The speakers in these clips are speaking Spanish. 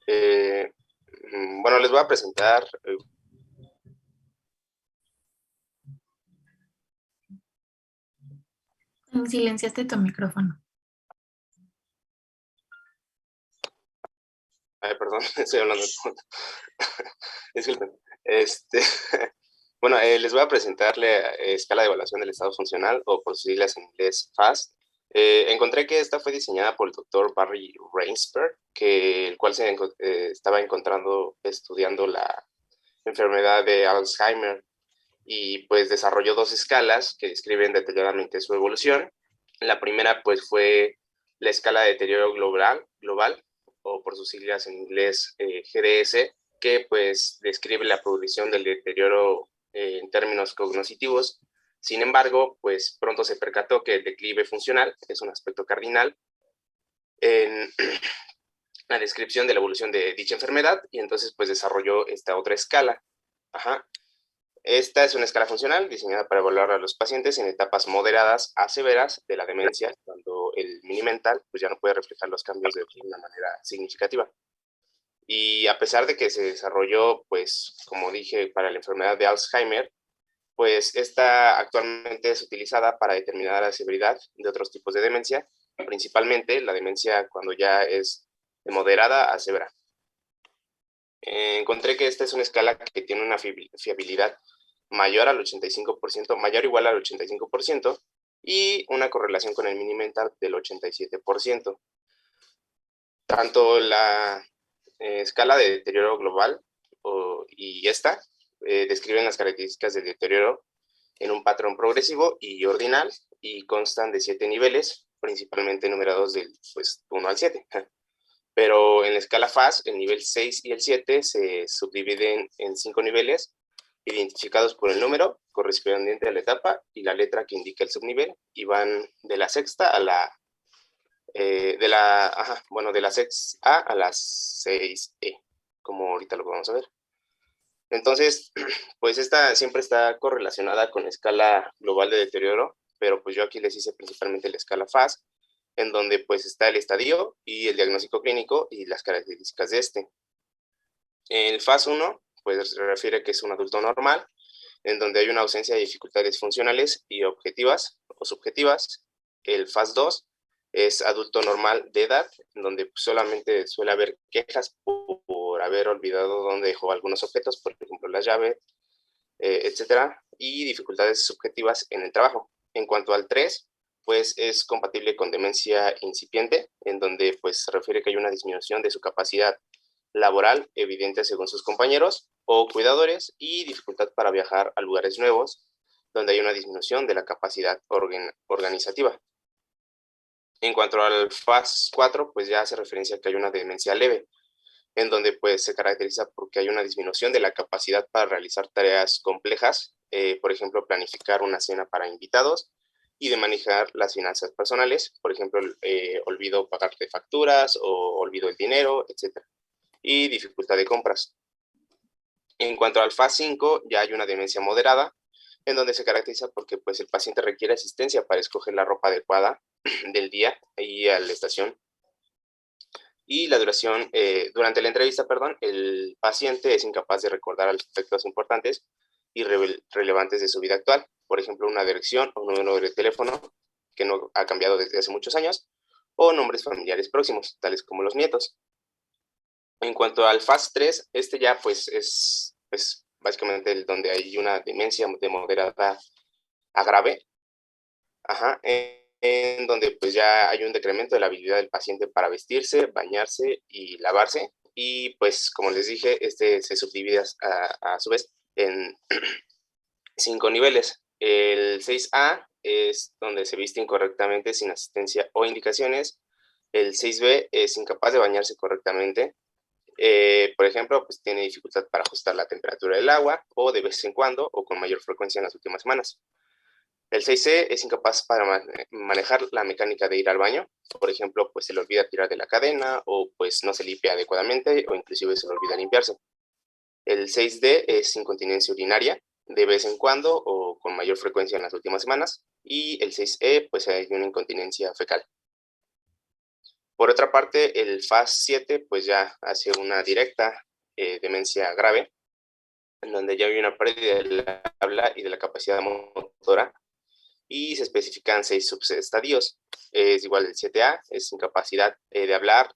Eh, bueno, les voy a presentar. Silenciaste tu micrófono. Ay, perdón, estoy hablando. Disculpen. Este, bueno, les voy a presentar la escala de evaluación del estado funcional, o por sus siglas en inglés FAST. Encontré que esta fue diseñada por el doctor Barry Rainsberg, el cual estaba estudiando la enfermedad de Alzheimer, y pues desarrolló dos escalas que describen detalladamente su evolución. La primera pues fue la escala de deterioro global, o por sus siglas en inglés GDS, que pues describe la progresión del deterioro en términos cognitivos. Sin embargo, pues pronto se percató que el declive funcional es un aspecto cardinal en la descripción de la evolución de dicha enfermedad, y entonces pues desarrolló esta otra escala. Ajá. Esta es una escala funcional diseñada para evaluar a los pacientes en etapas moderadas a severas de la demencia, cuando el mini mental pues ya no puede reflejar los cambios de una manera significativa. Y a pesar de que se desarrolló, pues, como dije, para la enfermedad de Alzheimer, pues esta actualmente es utilizada para determinar la severidad de otros tipos de demencia, principalmente la demencia cuando ya es de moderada a severa. Encontré que esta es una escala que tiene una fiabilidad mayor al 85%, mayor o igual al 85%, y una correlación con el mini mental del 87%. Tanto la escala de deterioro global y esta describen las características del deterioro en un patrón progresivo y ordinal, y constan de 7 niveles, principalmente numerados del pues, 1 al 7. Pero en la escala FAS, el nivel 6 y el 7 se subdividen en 5 niveles, identificados por el número correspondiente a la etapa y la letra que indica el subnivel, y van de la sexta a la de la 6A a la 6E, como ahorita lo vamos a ver. Entonces, pues esta siempre está correlacionada con la escala global de deterioro, pero pues yo aquí les hice principalmente la escala FAS, en donde pues está el estadio y el diagnóstico clínico y las características de este. El FAS 1 pues se refiere que es un adulto normal, en donde hay una ausencia de dificultades funcionales y objetivas o subjetivas. El FAS 2 es adulto normal de edad, en donde solamente suele haber quejas por haber olvidado dónde dejó algunos objetos, por ejemplo las llaves, etcétera, y dificultades subjetivas en el trabajo. En cuanto al 3, pues es compatible con demencia incipiente, en donde pues se refiere que hay una disminución de su capacidad laboral evidente según sus compañeros o cuidadores, y dificultad para viajar a lugares nuevos, donde hay una disminución de la capacidad organizativa. En cuanto al FAS 4, pues ya hace referencia a que hay una demencia leve, en donde pues se caracteriza porque hay una disminución de la capacidad para realizar tareas complejas, por ejemplo, planificar una cena para invitados, y de manejar las finanzas personales, por ejemplo, olvido pagarte facturas o olvido el dinero, etc. Y dificultad de compras. En cuanto al FAS 5, ya hay una demencia moderada, en donde se caracteriza porque pues, el paciente requiere asistencia para escoger la ropa adecuada del día y a la estación. Y la duración, durante la entrevista, perdón, el paciente es incapaz de recordar aspectos importantes y relevantes de su vida actual, por ejemplo, una dirección o un número de teléfono que no ha cambiado desde hace muchos años, o nombres familiares próximos, tales como los nietos. En cuanto al FAS 3, este ya pues es pues, básicamente donde hay una demencia de moderada a grave, en donde pues ya hay un decremento de la habilidad del paciente para vestirse, bañarse y lavarse, y pues como les dije, este se subdivide a su vez en 5 niveles. El 6A es donde se viste incorrectamente sin asistencia o indicaciones. El 6B es incapaz de bañarse correctamente. Por ejemplo, pues tiene dificultad para ajustar la temperatura del agua, o de vez en cuando o con mayor frecuencia en las últimas semanas. El 6C es incapaz para manejar la mecánica de ir al baño. Por ejemplo, pues se le olvida tirar de la cadena, o pues no se limpia adecuadamente, o inclusive se le olvida limpiarse. El 6D es incontinencia urinaria, de vez en cuando o con mayor frecuencia en las últimas semanas. Y el 6E, pues hay una incontinencia fecal. Por otra parte, el FAS7 pues ya hace una directa demencia grave, en donde ya hay una pérdida del habla y de la capacidad motora, y se especifican 6 subestadios. Es igual el 7A, es incapacidad de hablar.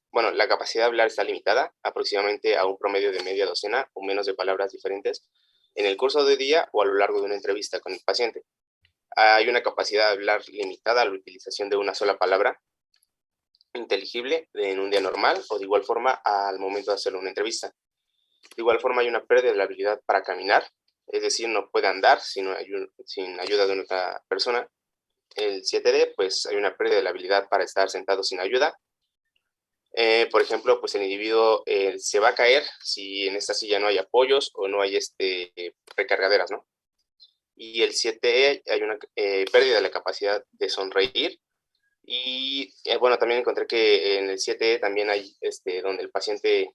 Bueno, la capacidad de hablar está limitada aproximadamente a un promedio de media docena o menos de palabras diferentes en el curso de día o a lo largo de una entrevista con el paciente. Hay una capacidad de hablar limitada a la utilización de una sola palabra inteligible en un día normal o de igual forma al momento de hacer una entrevista. De igual forma hay una pérdida de la habilidad para caminar, es decir, no puede andar sin ayuda de otra persona. El 7D, pues hay una pérdida de la habilidad para estar sentado sin ayuda. Por ejemplo, pues el individuo se va a caer si en esta silla no hay apoyos o no hay recargaderas, ¿no? Y el 7E hay una pérdida de la capacidad de sonreír. Y bueno, también encontré que en el 7E también hay donde el paciente,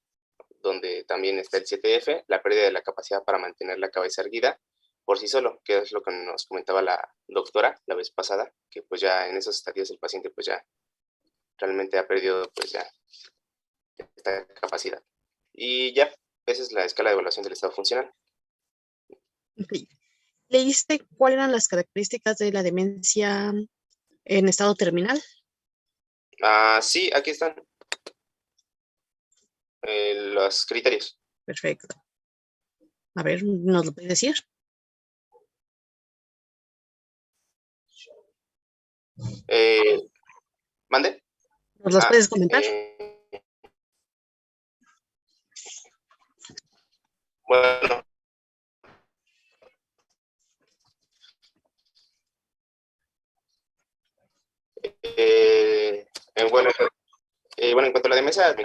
donde también está el 7F, la pérdida de la capacidad para mantener la cabeza erguida por sí solo, que es lo que nos comentaba la doctora la vez pasada, que pues ya en esos estadios el paciente pues ya realmente ha perdido pues ya esta capacidad. Y ya, esa es la escala de evaluación del estado funcional. Okay. ¿Leíste cuáles eran las características de la demencia en estado terminal? Sí, aquí están los criterios. Perfecto. A ver, ¿nos lo puedes decir? ¿Mande? ¿Nos las puedes comentar? Bueno, bueno, en cuanto a la demencia,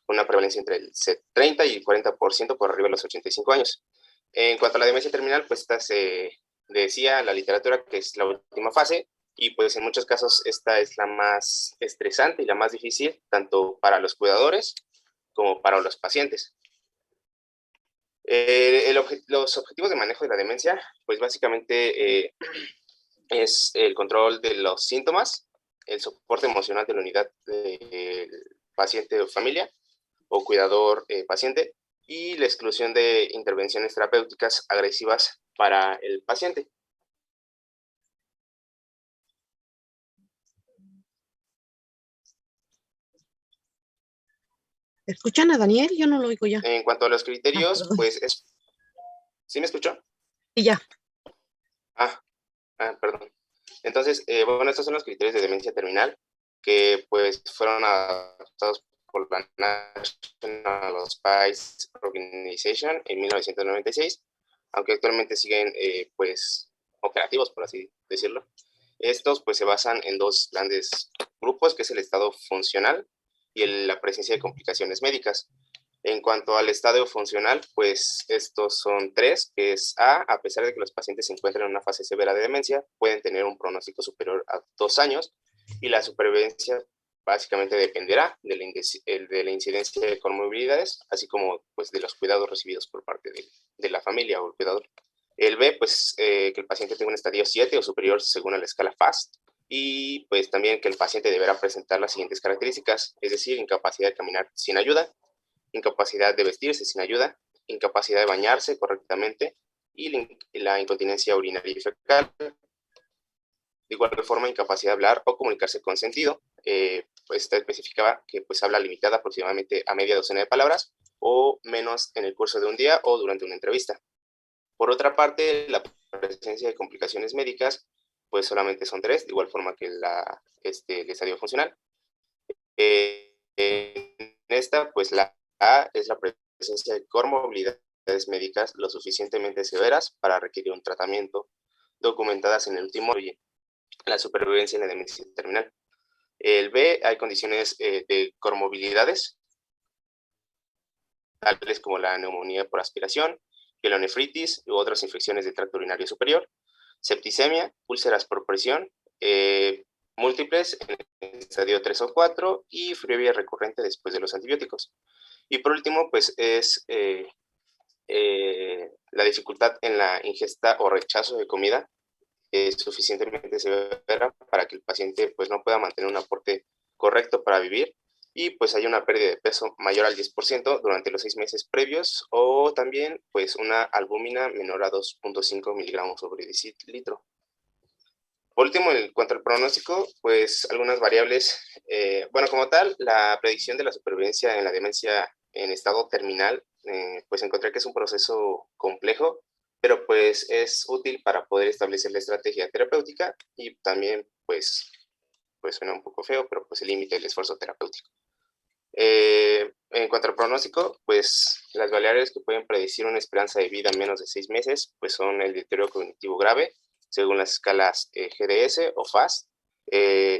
una prevalencia entre el 30 y 40% por arriba de los 85 años. En cuanto a la demencia terminal, pues esta se decía en la literatura que es la última fase, y pues en muchos casos esta es la más estresante y la más difícil, tanto para los cuidadores como para los pacientes. Los objetivos de manejo de la demencia, pues básicamente es el control de los síntomas, el soporte emocional de la unidad del paciente o familia, o cuidador paciente, y la exclusión de intervenciones terapéuticas agresivas para el paciente. ¿Escuchan a Daniel? Yo no lo oigo ya. En cuanto a los criterios, pues es... ¿Sí me escuchó? Sí, ya. Perdón. Entonces, bueno, estos son los criterios de demencia terminal que pues fueron adoptados por la National Spice Organization en 1996, aunque actualmente siguen pues operativos, por así decirlo. Estos pues se basan en dos grandes grupos, que es el estado funcional y la presencia de complicaciones médicas. En cuanto al estadio funcional, pues estos son 3, que es a pesar de que los pacientes se encuentran en una fase severa de demencia, pueden tener un pronóstico superior a 2 años, y la supervivencia básicamente dependerá de la incidencia de comorbilidades, así como pues de los cuidados recibidos por parte de la familia o el cuidador. El B, pues que el paciente tenga un estadio 7 o superior según la escala FAST, y pues también que el paciente deberá presentar las siguientes características, es decir, incapacidad de caminar sin ayuda, incapacidad de vestirse sin ayuda, incapacidad de bañarse correctamente y la incontinencia urinaria y fecal. De igual forma, incapacidad de hablar o comunicarse con sentido. Pues esta especificaba que pues habla limitada aproximadamente a media docena de palabras o menos en el curso de un día o durante una entrevista. Por otra parte, la presencia de complicaciones médicas pues solamente son 3, de igual forma que el estadio funcional. En esta, pues la A es la presencia de comorbilidades médicas lo suficientemente severas para requerir un tratamiento, documentadas en el último año, la supervivencia en la demencia terminal. El B, hay condiciones de comorbilidades, tales como la neumonía por aspiración, pielonefritis u otras infecciones del tracto urinario superior, septicemia, úlceras por presión, múltiples en el estadio 3 o 4 y fiebre recurrente después de los antibióticos. Y por último, pues es la dificultad en la ingesta o rechazo de comida es suficientemente severa para que el paciente pues no pueda mantener un aporte correcto para vivir, y pues hay una pérdida de peso mayor al 10% durante los 6 meses previos, o también pues una albúmina menor a 2.5 miligramos sobre decilitro. Por último, en cuanto al pronóstico, pues algunas variables, bueno, como tal, la predicción de la supervivencia en la demencia en estado terminal, pues encontré que es un proceso complejo, pero pues es útil para poder establecer la estrategia terapéutica y también pues suena un poco feo, pero pues el límite del esfuerzo terapéutico. En cuanto al pronóstico, pues las variables que pueden predecir una esperanza de vida en menos de 6 meses, pues son el deterioro cognitivo grave, según las escalas GDS o FAST,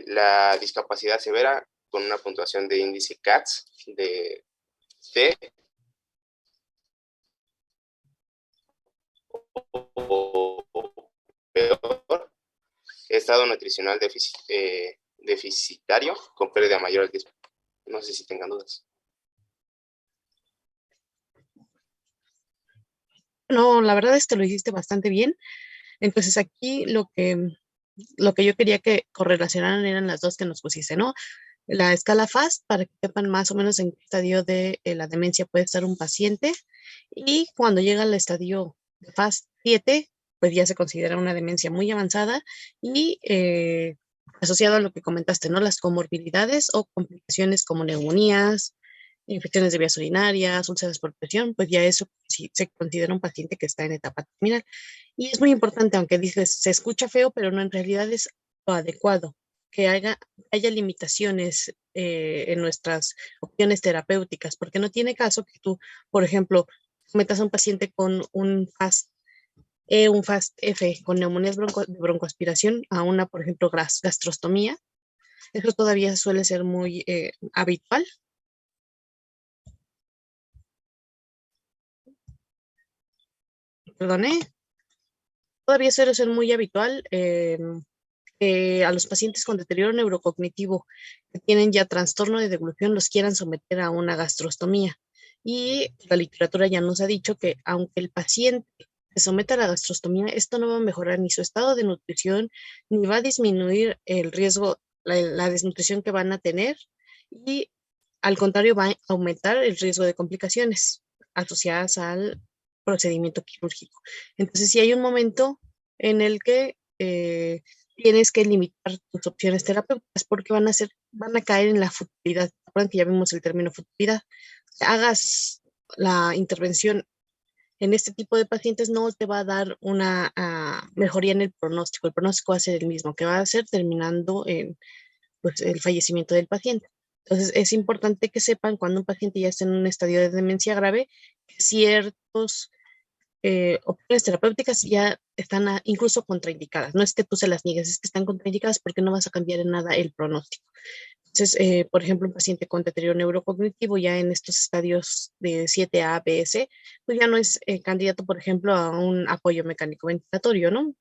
la discapacidad severa con una puntuación de índice CATS de D o peor, estado nutricional deficitario con pérdida mayor al 10%. No sé si tengan dudas. No, la verdad es que lo hiciste bastante bien. Entonces aquí lo que yo quería que correlacionaran eran las dos que nos pusiste, ¿no? La escala FAST, para que sepan más o menos en qué estadio de la demencia puede estar un paciente. Y cuando llega al estadio de FAST 7, pues ya se considera una demencia muy avanzada y asociado a lo que comentaste, ¿no? Las comorbilidades o complicaciones como neumonías, infecciones de vías urinarias, úlceras por presión, pues ya eso sí se considera un paciente que está en etapa terminal. Y es muy importante, aunque dices, se escucha feo, pero no, en realidad es lo adecuado, que haya limitaciones en nuestras opciones terapéuticas, porque no tiene caso que tú, por ejemplo, metas a un paciente con un FAST E, un FAST F, con neumonías de broncoaspiración, a una, por ejemplo, gastrostomía. Eso todavía suele ser muy habitual. Perdone, todavía suele ser muy habitual a los pacientes con deterioro neurocognitivo que tienen ya trastorno de devolución los quieran someter a una gastrostomía. Y la literatura ya nos ha dicho que aunque el paciente se someta a la gastrostomía, esto no va a mejorar ni su estado de nutrición, ni va a disminuir el riesgo, la desnutrición que van a tener, y al contrario va a aumentar el riesgo de complicaciones asociadas al procedimiento quirúrgico. Entonces, si hay un momento en el que tienes que limitar tus opciones terapéuticas porque van a caer en la futilidad. Recuerden que ya vimos el término futilidad. Hagas la intervención en este tipo de pacientes, no te va a dar una mejoría en el pronóstico. El pronóstico va a ser el mismo, que va a ser terminando en pues, el fallecimiento del paciente. Entonces, es importante que sepan cuando un paciente ya está en un estadio de demencia grave, que ciertos opciones terapéuticas ya están incluso contraindicadas. No es que tú se las niegues, es que están contraindicadas porque no vas a cambiar en nada el pronóstico. Entonces, por ejemplo, un paciente con deterioro neurocognitivo ya en estos estadios de 7A, BS, pues ya no es candidato, por ejemplo, a un apoyo mecánico ventilatorio, ¿no?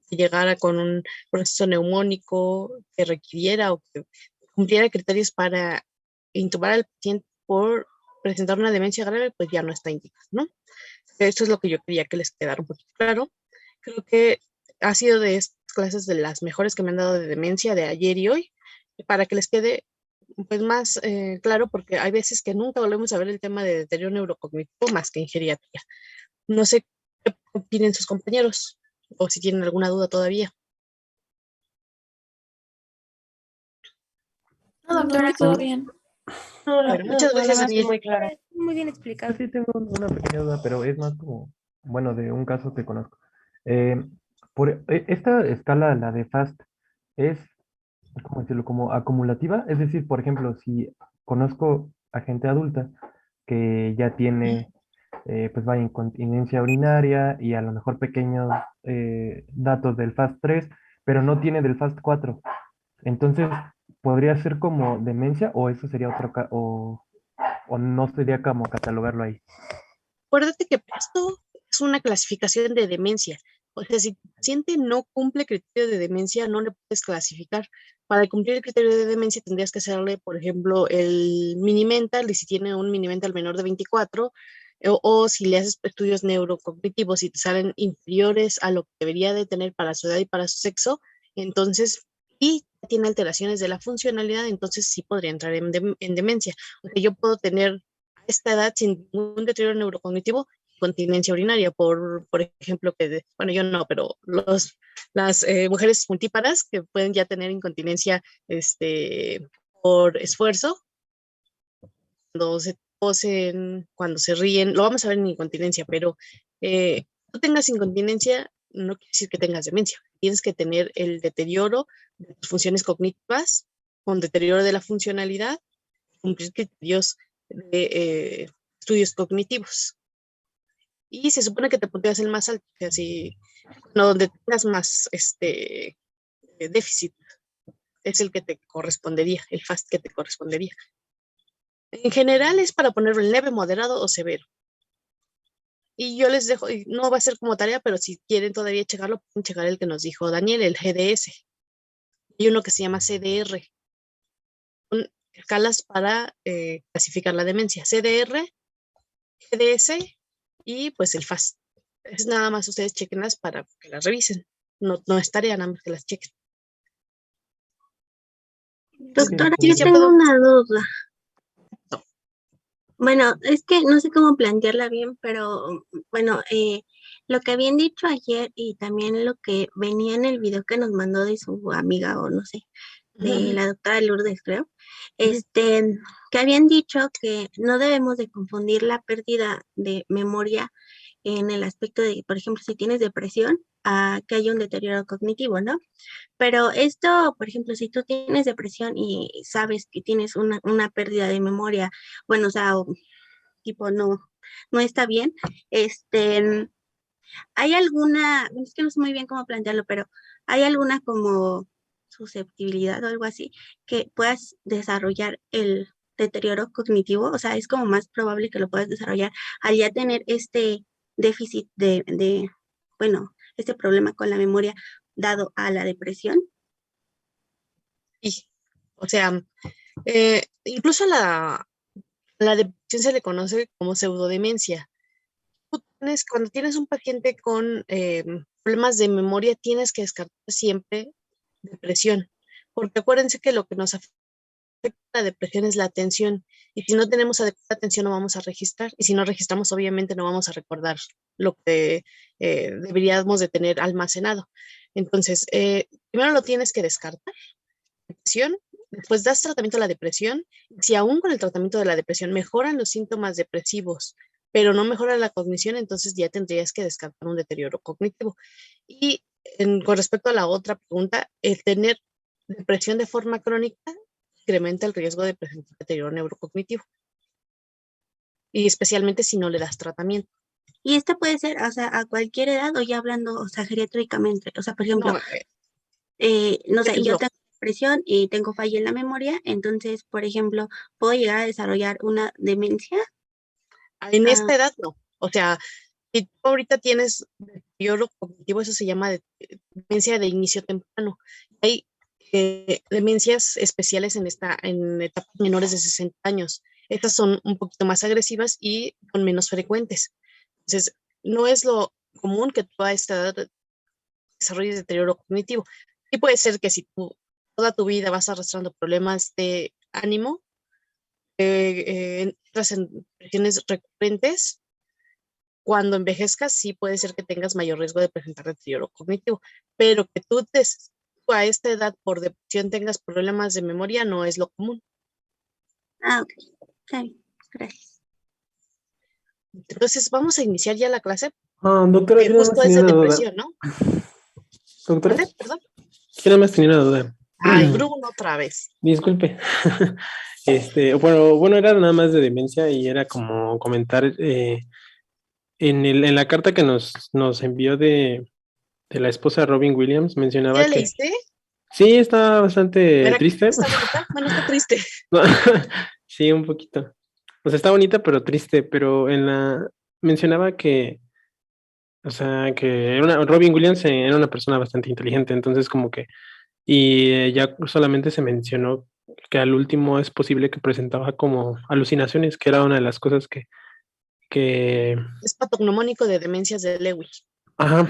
Si llegara con un proceso neumónico que requiriera o que cumpliera criterios para intubar al paciente por presentar una demencia grave, pues ya no está indicado, ¿no? Esto es lo que yo quería que les quedara un poquito claro. Creo que ha sido de estas clases de las mejores que me han dado de demencia de ayer y hoy, para que les quede pues más claro, porque hay veces que nunca volvemos a ver el tema de deterioro neurocognitivo más que en geriatría. No sé qué opinen sus compañeros o si tienen alguna duda todavía. No, doctora, todo bien. Bueno, muchas gracias, Daniel. Muy claro. Muy bien explicado. Sí, tengo una pequeña duda, pero es más como, bueno, de un caso que conozco. Eh, esta escala, la de FAST, es, ¿cómo decirlo? Como acumulativa. Es decir, por ejemplo, si conozco a gente adulta que ya tiene, pues vaya, incontinencia urinaria y a lo mejor pequeños datos del FAST 3, pero no tiene del FAST 4. Entonces, ¿podría ser como demencia o eso sería o no sería como catalogarlo ahí? Acuérdate que esto es una clasificación de demencia. O sea, si tu paciente no cumple criterio de demencia, no le puedes clasificar. Para cumplir el criterio de demencia tendrías que hacerle, por ejemplo, el mini mental, y si tiene un mini mental menor de 24, o si le haces estudios neurocognitivos y te salen inferiores a lo que debería de tener para su edad y para su sexo, entonces y tiene alteraciones de la funcionalidad, entonces sí podría entrar en demencia. O sea, yo puedo tener a esta edad sin ningún deterioro neurocognitivo, continencia urinaria, por ejemplo, bueno, yo no, pero las mujeres multíparas que pueden ya tener incontinencia por esfuerzo, cuando se posen, cuando se ríen, lo vamos a ver en incontinencia, pero tú tengas incontinencia no quiere decir que tengas demencia. Tienes que tener el deterioro de tus funciones cognitivas, con deterioro de la funcionalidad, cumplir criterios de estudios cognitivos. Y se supone que te pondrías el más alto, o sea, no, donde tengas más déficit, es el que te correspondería, el FAST que te correspondería. En general es para ponerlo en leve, moderado o severo. Y yo les dejo, y no va a ser como tarea, pero si quieren todavía checarlo, pueden checar el que nos dijo Daniel, el GDS. Hay uno que se llama CDR. Son escalas para clasificar la demencia. CDR, GDS y pues el FAST. Es nada más ustedes chequenlas para que las revisen. No es tarea, nada más que las chequen. Doctora, Sí, yo sí, tengo puedo. una duda. No. Bueno, es que no sé cómo plantearla bien, pero bueno, lo que habían dicho ayer y también lo que venía en el video que nos mandó de su amiga o no sé, de la doctora Lourdes, creo, que habían dicho que no debemos de confundir la pérdida de memoria en el aspecto de, por ejemplo, si tienes depresión, a que haya un deterioro cognitivo, ¿no? Pero esto, por ejemplo, si tú tienes depresión y sabes que tienes una pérdida de memoria, bueno, o sea, tipo no está bien, hay alguna, es que no sé muy bien cómo plantearlo, pero hay alguna como susceptibilidad o algo así que puedas desarrollar el deterioro cognitivo, o sea, es como más probable que lo puedas desarrollar al ya tener este déficit bueno, este problema con la memoria dado a la depresión. Sí. O sea, incluso la depresión se le conoce como pseudodemencia. Cuando tienes un paciente con problemas de memoria, tienes que descartar siempre depresión, porque acuérdense que lo que nos afecta la depresión es la atención, y si no tenemos adecuada atención no vamos a registrar, y si no registramos obviamente no vamos a recordar lo que deberíamos de tener almacenado. Entonces, primero lo tienes que descartar, depresión, después das tratamiento a la depresión. Si aún con el tratamiento de la depresión mejoran los síntomas depresivos, pero no mejora la cognición, entonces ya tendrías que descartar un deterioro cognitivo. Y con respecto a la otra pregunta, el tener depresión de forma crónica incrementa el riesgo de presentar deterioro neurocognitivo, y especialmente si no le das tratamiento. Y esto puede ser, o sea, a cualquier edad o ya hablando, o sea, geriátricamente, o sea, por ejemplo, No, no sé, yo ejemplo, tengo depresión y tengo falla en la memoria, entonces, por ejemplo, ¿puedo llegar a desarrollar una demencia? en Ah, esta edad no. O sea, si tú ahorita tienes deterioro cognitivo, eso se llama demencia de inicio temprano. Hay demencias especiales en etapas menores de 60 años. Estas son un poquito más agresivas y son menos frecuentes. Entonces, no es lo común que tú a esta edad desarrolles deterioro cognitivo. Y puede ser que si tú toda tu vida vas arrastrando problemas de ánimo, entras en depresiones recurrentes, cuando envejezcas sí puede ser que tengas mayor riesgo de presentar deterioro cognitivo, pero que tú a esta edad por depresión tengas problemas de memoria no es lo común. ok, está bien, gracias. Entonces vamos a iniciar ya la clase, Doctora, que yo nada más justo es tenía de una duda. depresión, ¿no? Doctora, ¿Vale? Perdón. yo nada más tenía una duda. Ay, Bruno, otra vez. Disculpe. Bueno, era nada más de demencia y era como comentar en la carta que nos envió de la esposa de Robin Williams, ¿Ya mencionaba la que leíste? sí, está bastante ¿Verdad que triste. está bonita? Bueno, está triste. Sí, un poquito. O sea, está bonita, pero triste, pero mencionaba que, o sea, que Robin Williams era una persona bastante inteligente, entonces como que y ya solamente se mencionó que al último es posible que presentaba como alucinaciones, que era una de las cosas que Es patognomónico de demencias de Lewy. ajá,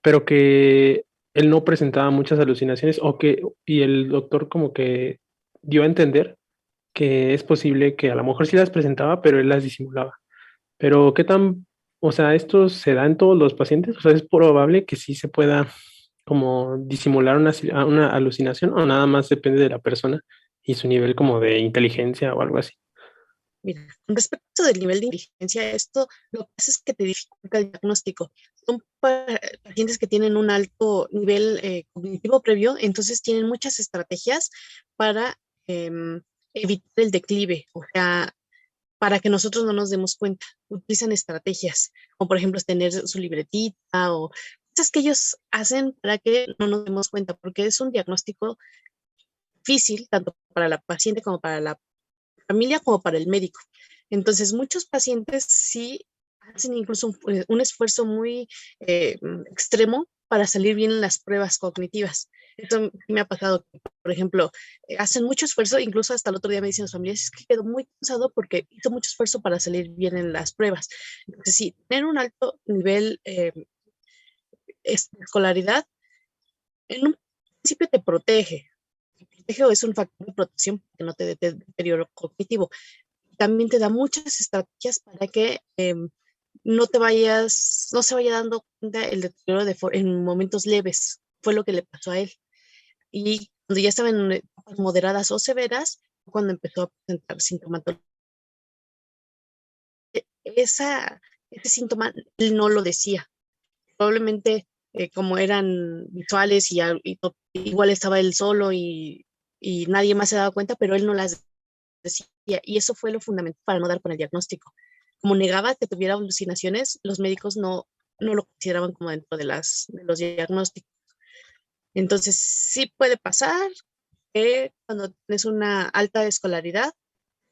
pero que él no presentaba muchas alucinaciones y el doctor como que dio a entender que es posible que a lo mejor sí las presentaba, pero él las disimulaba. Pero ¿qué tan, o sea, esto se da en todos los pacientes? O sea, ¿es probable que sí se pueda como disimular una alucinación o nada más depende de la persona y su nivel como de inteligencia o algo así? Mira, con respecto del nivel de inteligencia, esto lo que hace es que te dificulta el diagnóstico. Son pacientes que tienen un alto nivel cognitivo previo, entonces tienen muchas estrategias para evitar el declive, o sea, para que nosotros no nos demos cuenta. Utilizan estrategias, como por ejemplo tener su libretita o cosas que ellos hacen para que no nos demos cuenta, porque es un diagnóstico difícil, tanto para la paciente como para la familia como para el médico. Entonces, muchos pacientes sí hacen incluso un esfuerzo muy extremo para salir bien en las pruebas cognitivas. Esto me ha pasado, por ejemplo, hacen mucho esfuerzo, incluso hasta el otro día me dicen los familiares, es que quedó muy cansado porque hizo mucho esfuerzo para salir bien en las pruebas. Entonces, sí, tener un alto nivel de escolaridad, en un principio te protege, o es un factor de protección para que no te dé deterioro cognitivo. También te da muchas estrategias para que no se vaya dando cuenta el deterioro en momentos leves. Fue lo que le pasó a él. Y cuando ya estaba en etapas moderadas o severas, cuando empezó a presentar sintomatología, ese síntoma él no lo decía. Probablemente como eran visuales igual estaba él solo y nadie más se daba cuenta, pero él no las decía. Y eso fue lo fundamental para no dar con el diagnóstico. Como negaba que tuviera alucinaciones, los médicos no lo consideraban como dentro de los diagnósticos. Entonces, sí puede pasar que cuando tienes una alta escolaridad,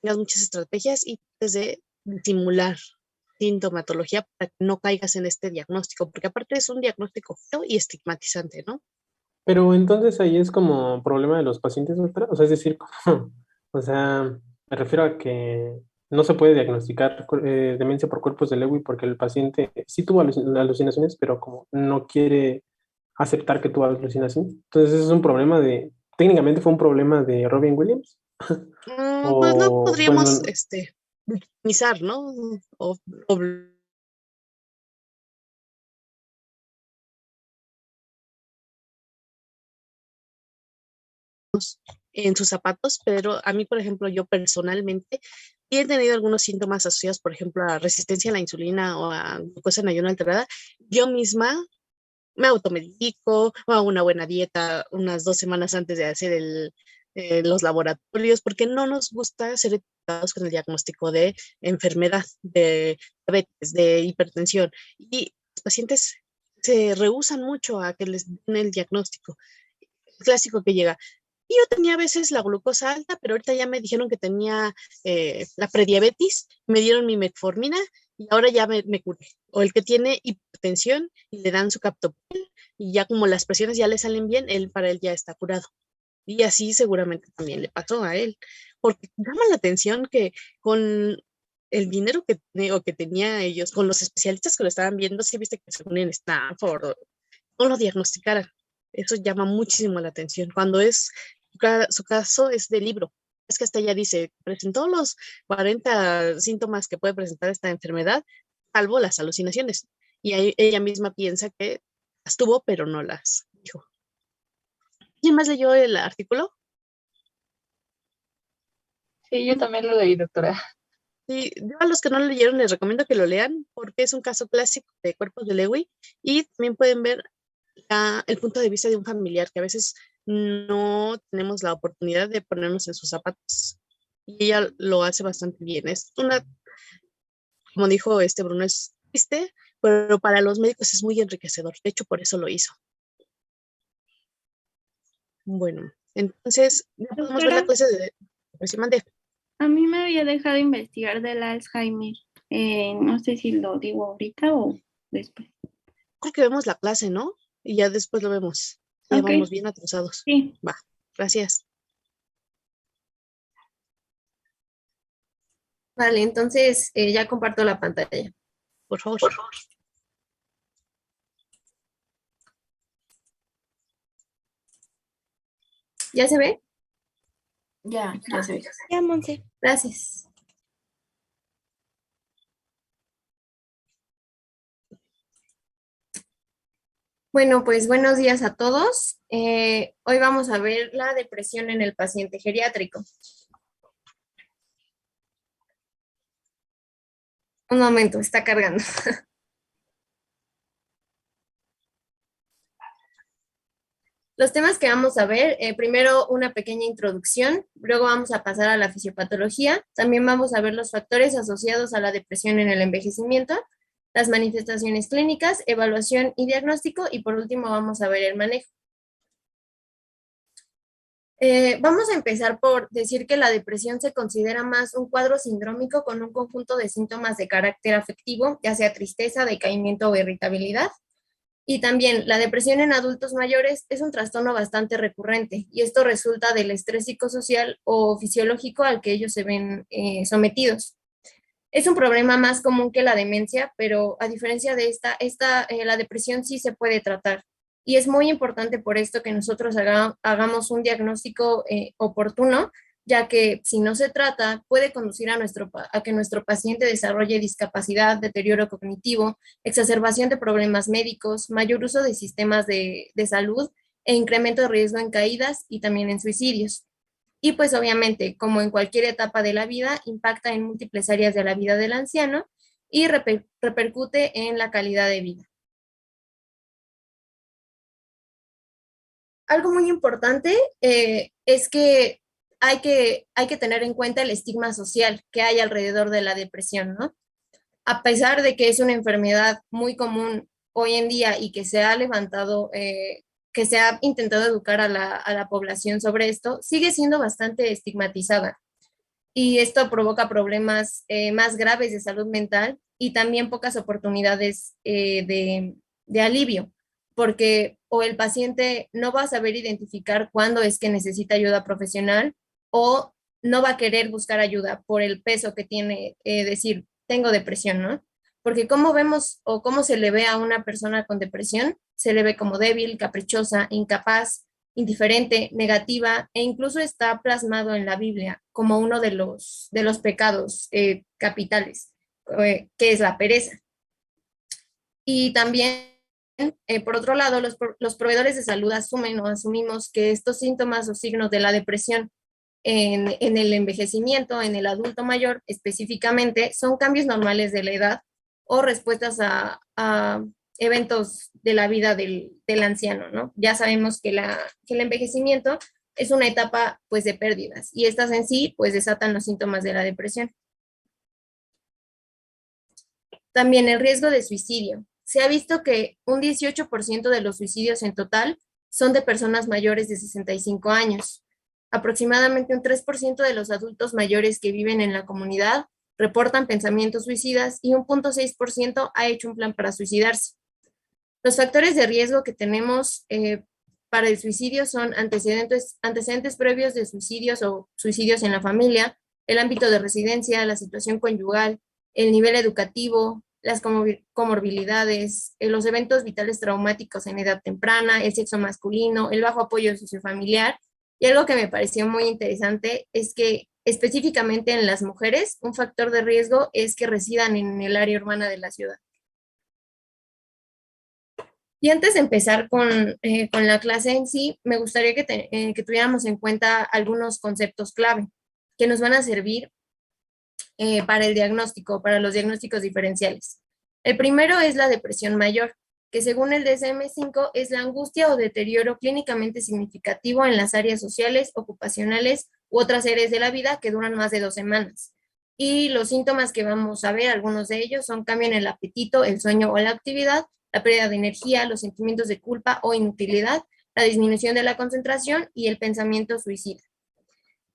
tengas muchas estrategias y desde simular sintomatología para que no caigas en este diagnóstico, porque aparte es un diagnóstico feo y estigmatizante, ¿no? Pero entonces ahí es como problema de los pacientes, doctora. O sea, es decir, como, o sea, me refiero a que no se puede diagnosticar demencia por cuerpos de Lewy porque el paciente sí tuvo alucinaciones, pero como no quiere aceptar que tuvo alucinaciones. Entonces, ese es un problema técnicamente fue un problema de Robin Williams. Pues no O, podríamos bueno, victimizar, ¿no? O en sus zapatos, pero a mí, por ejemplo, yo personalmente sí he tenido algunos síntomas asociados, por ejemplo, a resistencia a la insulina o a glucosa en ayuno alterada. Yo misma me automedico o hago una buena dieta unas 2 semanas antes de hacer los laboratorios, porque no nos gusta ser etiquetados con el diagnóstico de enfermedad, de diabetes, de hipertensión. Y los pacientes se rehúsan mucho a que les den el diagnóstico. El clásico que llega, y yo tenía a veces la glucosa alta, pero ahorita ya me dijeron que tenía la prediabetes, me dieron mi metformina y ahora ya me curé. O el que tiene hipertensión y le dan su captopril y ya como las presiones ya le salen bien, para él ya está curado. Y así seguramente también le pasó a él, porque llama la atención que con el dinero que tenía ellos, con los especialistas que lo estaban viendo, sí viste que según en Stanford, no lo diagnosticaran. Eso llama muchísimo la atención. Cuando su caso es de libro. Es que hasta ella dice, presentó los 40 síntomas que puede presentar esta enfermedad, salvo las alucinaciones. Y ella misma piensa que las tuvo, pero no las dijo. ¿Quién más leyó el artículo? Sí, yo también lo leí, doctora. Sí, yo a los que no lo leyeron les recomiendo que lo lean porque es un caso clásico de cuerpos de Lewy y también pueden ver el punto de vista de un familiar que a veces no tenemos la oportunidad de ponernos en sus zapatos. Y ella lo hace bastante bien. Como dijo Bruno, es triste, pero para los médicos es muy enriquecedor. De hecho, por eso lo hizo. Bueno, entonces, ya podemos ver la Doctora, clase de depresión de. a mí me había dejado investigar del Alzheimer. No sé si lo digo ahorita o después. Creo que vemos la clase, ¿no? Y ya después lo vemos. Ya Ok, vamos bien atrasados. sí. Va, gracias. Vale, entonces ya comparto la pantalla. Por favor. ¿Ya se ve? Ya se ve. Ya, Monse. Gracias. Bueno, pues buenos días a todos. Hoy vamos a ver la depresión en el paciente geriátrico. Un momento, está cargando. Los temas que vamos a ver, primero una pequeña introducción, luego vamos a pasar a la fisiopatología, también vamos a ver los factores asociados a la depresión en el envejecimiento, las manifestaciones clínicas, evaluación y diagnóstico, y por último vamos a ver el manejo. Vamos a empezar por decir que la depresión se considera más un cuadro sindrómico con un conjunto de síntomas de carácter afectivo, ya sea tristeza, decaimiento o irritabilidad. Y también la depresión en adultos mayores es un trastorno bastante recurrente y esto resulta del estrés psicosocial o fisiológico al que ellos se ven sometidos. Es un problema más común que la demencia, pero a diferencia de la depresión sí se puede tratar. Y es muy importante por esto que nosotros hagamos un diagnóstico oportuno, ya que si no se trata puede conducir a que nuestro paciente desarrolle discapacidad, deterioro cognitivo, exacerbación de problemas médicos, mayor uso de sistemas de salud e incremento de riesgo en caídas y también en suicidios. Y pues obviamente, como en cualquier etapa de la vida, impacta en múltiples áreas de la vida del anciano y repercute en la calidad de vida. Algo muy importante es que hay que tener en cuenta el estigma social que hay alrededor de la depresión, ¿no? A pesar de que es una enfermedad muy común hoy en día y que se ha levantado, que se ha intentado educar a la población sobre esto, sigue siendo bastante estigmatizada. Y esto provoca problemas más graves de salud mental y también pocas oportunidades de alivio, porque o el paciente no va a saber identificar cuándo es que necesita ayuda profesional o no va a querer buscar ayuda por el peso que tiene decir, tengo depresión, ¿no? Porque cómo vemos o cómo se le ve a una persona con depresión, se le ve como débil, caprichosa, incapaz, indiferente, negativa e incluso está plasmado en la Biblia como uno de los pecados capitales, que es la pereza. Y también, por otro lado, los proveedores de salud asumen o asumimos que estos síntomas o signos de la depresión en el envejecimiento, en el adulto mayor específicamente, son cambios normales de la edad o respuestas a eventos de la vida del anciano, ¿no? Ya sabemos que el envejecimiento es una etapa, pues, de pérdidas y estas en sí, pues, desatan los síntomas de la depresión. También el riesgo de suicidio. Se ha visto que un 18% de los suicidios en total son de personas mayores de 65 años. Aproximadamente un 3% de los adultos mayores que viven en la comunidad reportan pensamientos suicidas y un 0.6% ha hecho un plan para suicidarse. Los factores de riesgo que tenemos para el suicidio son antecedentes previos de suicidios o suicidios en la familia, el ámbito de residencia, la situación conyugal, el nivel educativo, las comorbilidades, los eventos vitales traumáticos en edad temprana, el sexo masculino, el bajo apoyo sociofamiliar. Y algo que me pareció muy interesante es que específicamente en las mujeres, un factor de riesgo es que residan en el área urbana de la ciudad. Y antes de empezar con la clase en sí, me gustaría que tuviéramos en cuenta algunos conceptos clave que nos van a servir para el diagnóstico, para los diagnósticos diferenciales. El primero es la depresión mayor, que según el DSM-5 es la angustia o deterioro clínicamente significativo en las áreas sociales, ocupacionales u otras áreas de la vida que duran más de 2 semanas. Y los síntomas que vamos a ver, algunos de ellos son cambio en el apetito, el sueño o la actividad, la pérdida de energía, los sentimientos de culpa o inutilidad, la disminución de la concentración y el pensamiento suicida.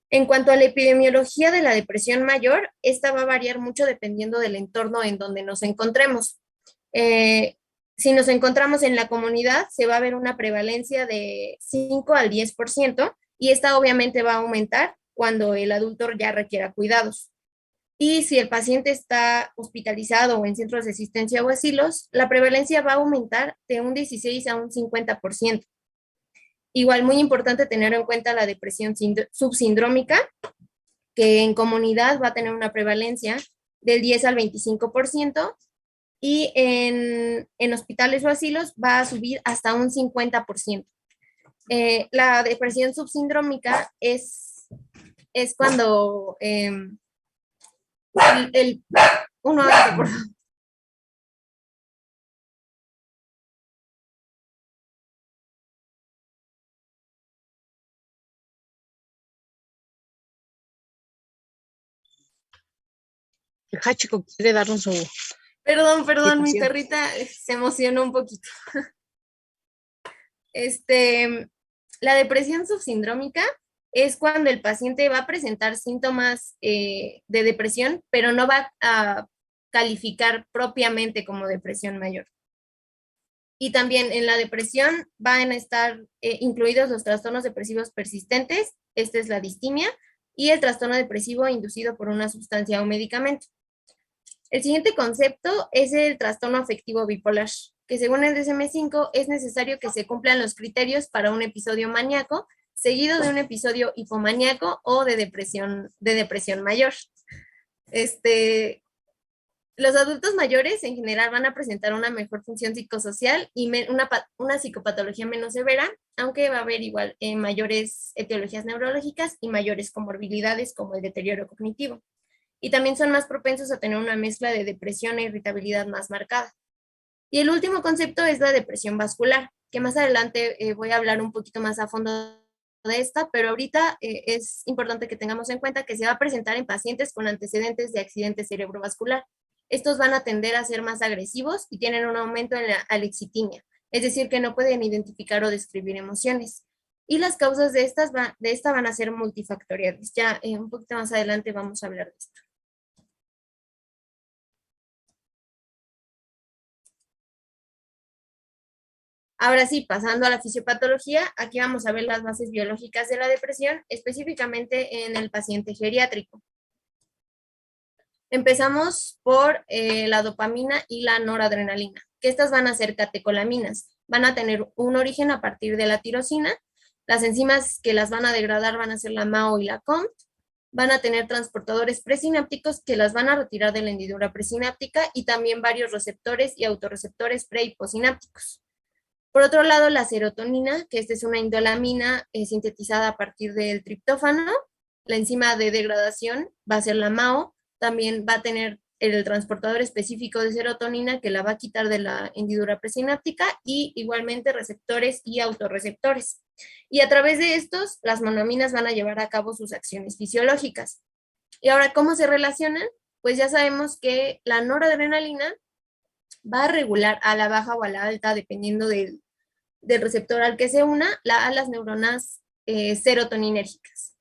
En cuanto a la epidemiología de la depresión mayor, esta va a variar mucho dependiendo del entorno en donde nos encontremos. Si nos encontramos en la comunidad, se va a ver una prevalencia de 5 al 10% y esta obviamente va a aumentar cuando el adulto ya requiera cuidados. Y si el paciente está hospitalizado o en centros de asistencia o asilos, la prevalencia va a aumentar de un 16 a un 50%. Igual muy importante tener en cuenta la depresión subsindrómica, que en comunidad va a tener una prevalencia del 10 al 25%, y en hospitales o asilos va a subir hasta un 50%. La depresión subsindrómica es cuando uno hace, por favor. El Hachiko quiere darnos su... Perdón, mi situación. perrita se emocionó un poquito. La depresión subsindrómica es cuando el paciente va a presentar síntomas de depresión, pero no va a calificar propiamente como depresión mayor. Y también en la depresión van a estar incluidos los trastornos depresivos persistentes, esta es la distimia, y el trastorno depresivo inducido por una sustancia o medicamento. El siguiente concepto es el trastorno afectivo bipolar, que según el DSM-5 es necesario que se cumplan los criterios para un episodio maníaco, seguido de un episodio hipomaníaco o de depresión mayor. Los adultos mayores en general van a presentar una mejor función psicosocial y una psicopatología menos severa, aunque va a haber igual mayores etiologías neurológicas y mayores comorbilidades como el deterioro cognitivo. Y también son más propensos a tener una mezcla de depresión e irritabilidad más marcada. Y el último concepto es la depresión vascular, que más adelante voy a hablar un poquito más a fondo de esta, pero ahorita es importante que tengamos en cuenta que se va a presentar en pacientes con antecedentes de accidente cerebrovascular. Estos van a tender a ser más agresivos y tienen un aumento en la alexitimia, es decir, que no pueden identificar o describir emociones. Y las causas de esta van a ser multifactoriales. Ya un poquito más adelante vamos a hablar de esto. Ahora sí, pasando a la fisiopatología, aquí vamos a ver las bases biológicas de la depresión, específicamente en el paciente geriátrico. Empezamos por la dopamina y la noradrenalina, que estas van a ser catecolaminas. Van a tener un origen a partir de la tirosina. Las enzimas que las van a degradar van a ser la MAO y la COMT. Van a tener transportadores presinápticos que las van a retirar de la hendidura presináptica y también varios receptores y autorreceptores pre y postsinápticos. Por otro lado, la serotonina, que esta es una indolamina sintetizada a partir del triptófano. La enzima de degradación va a ser la MAO. También va a tener el transportador específico de serotonina que la va a quitar de la hendidura presináptica y igualmente receptores y autorreceptores. Y a través de estos, las monoaminas van a llevar a cabo sus acciones fisiológicas. Y ahora, ¿cómo se relacionan? Pues ya sabemos que la noradrenalina va a regular a la baja o a la alta, dependiendo del receptor al que se una, a las neuronas serotoninérgicas.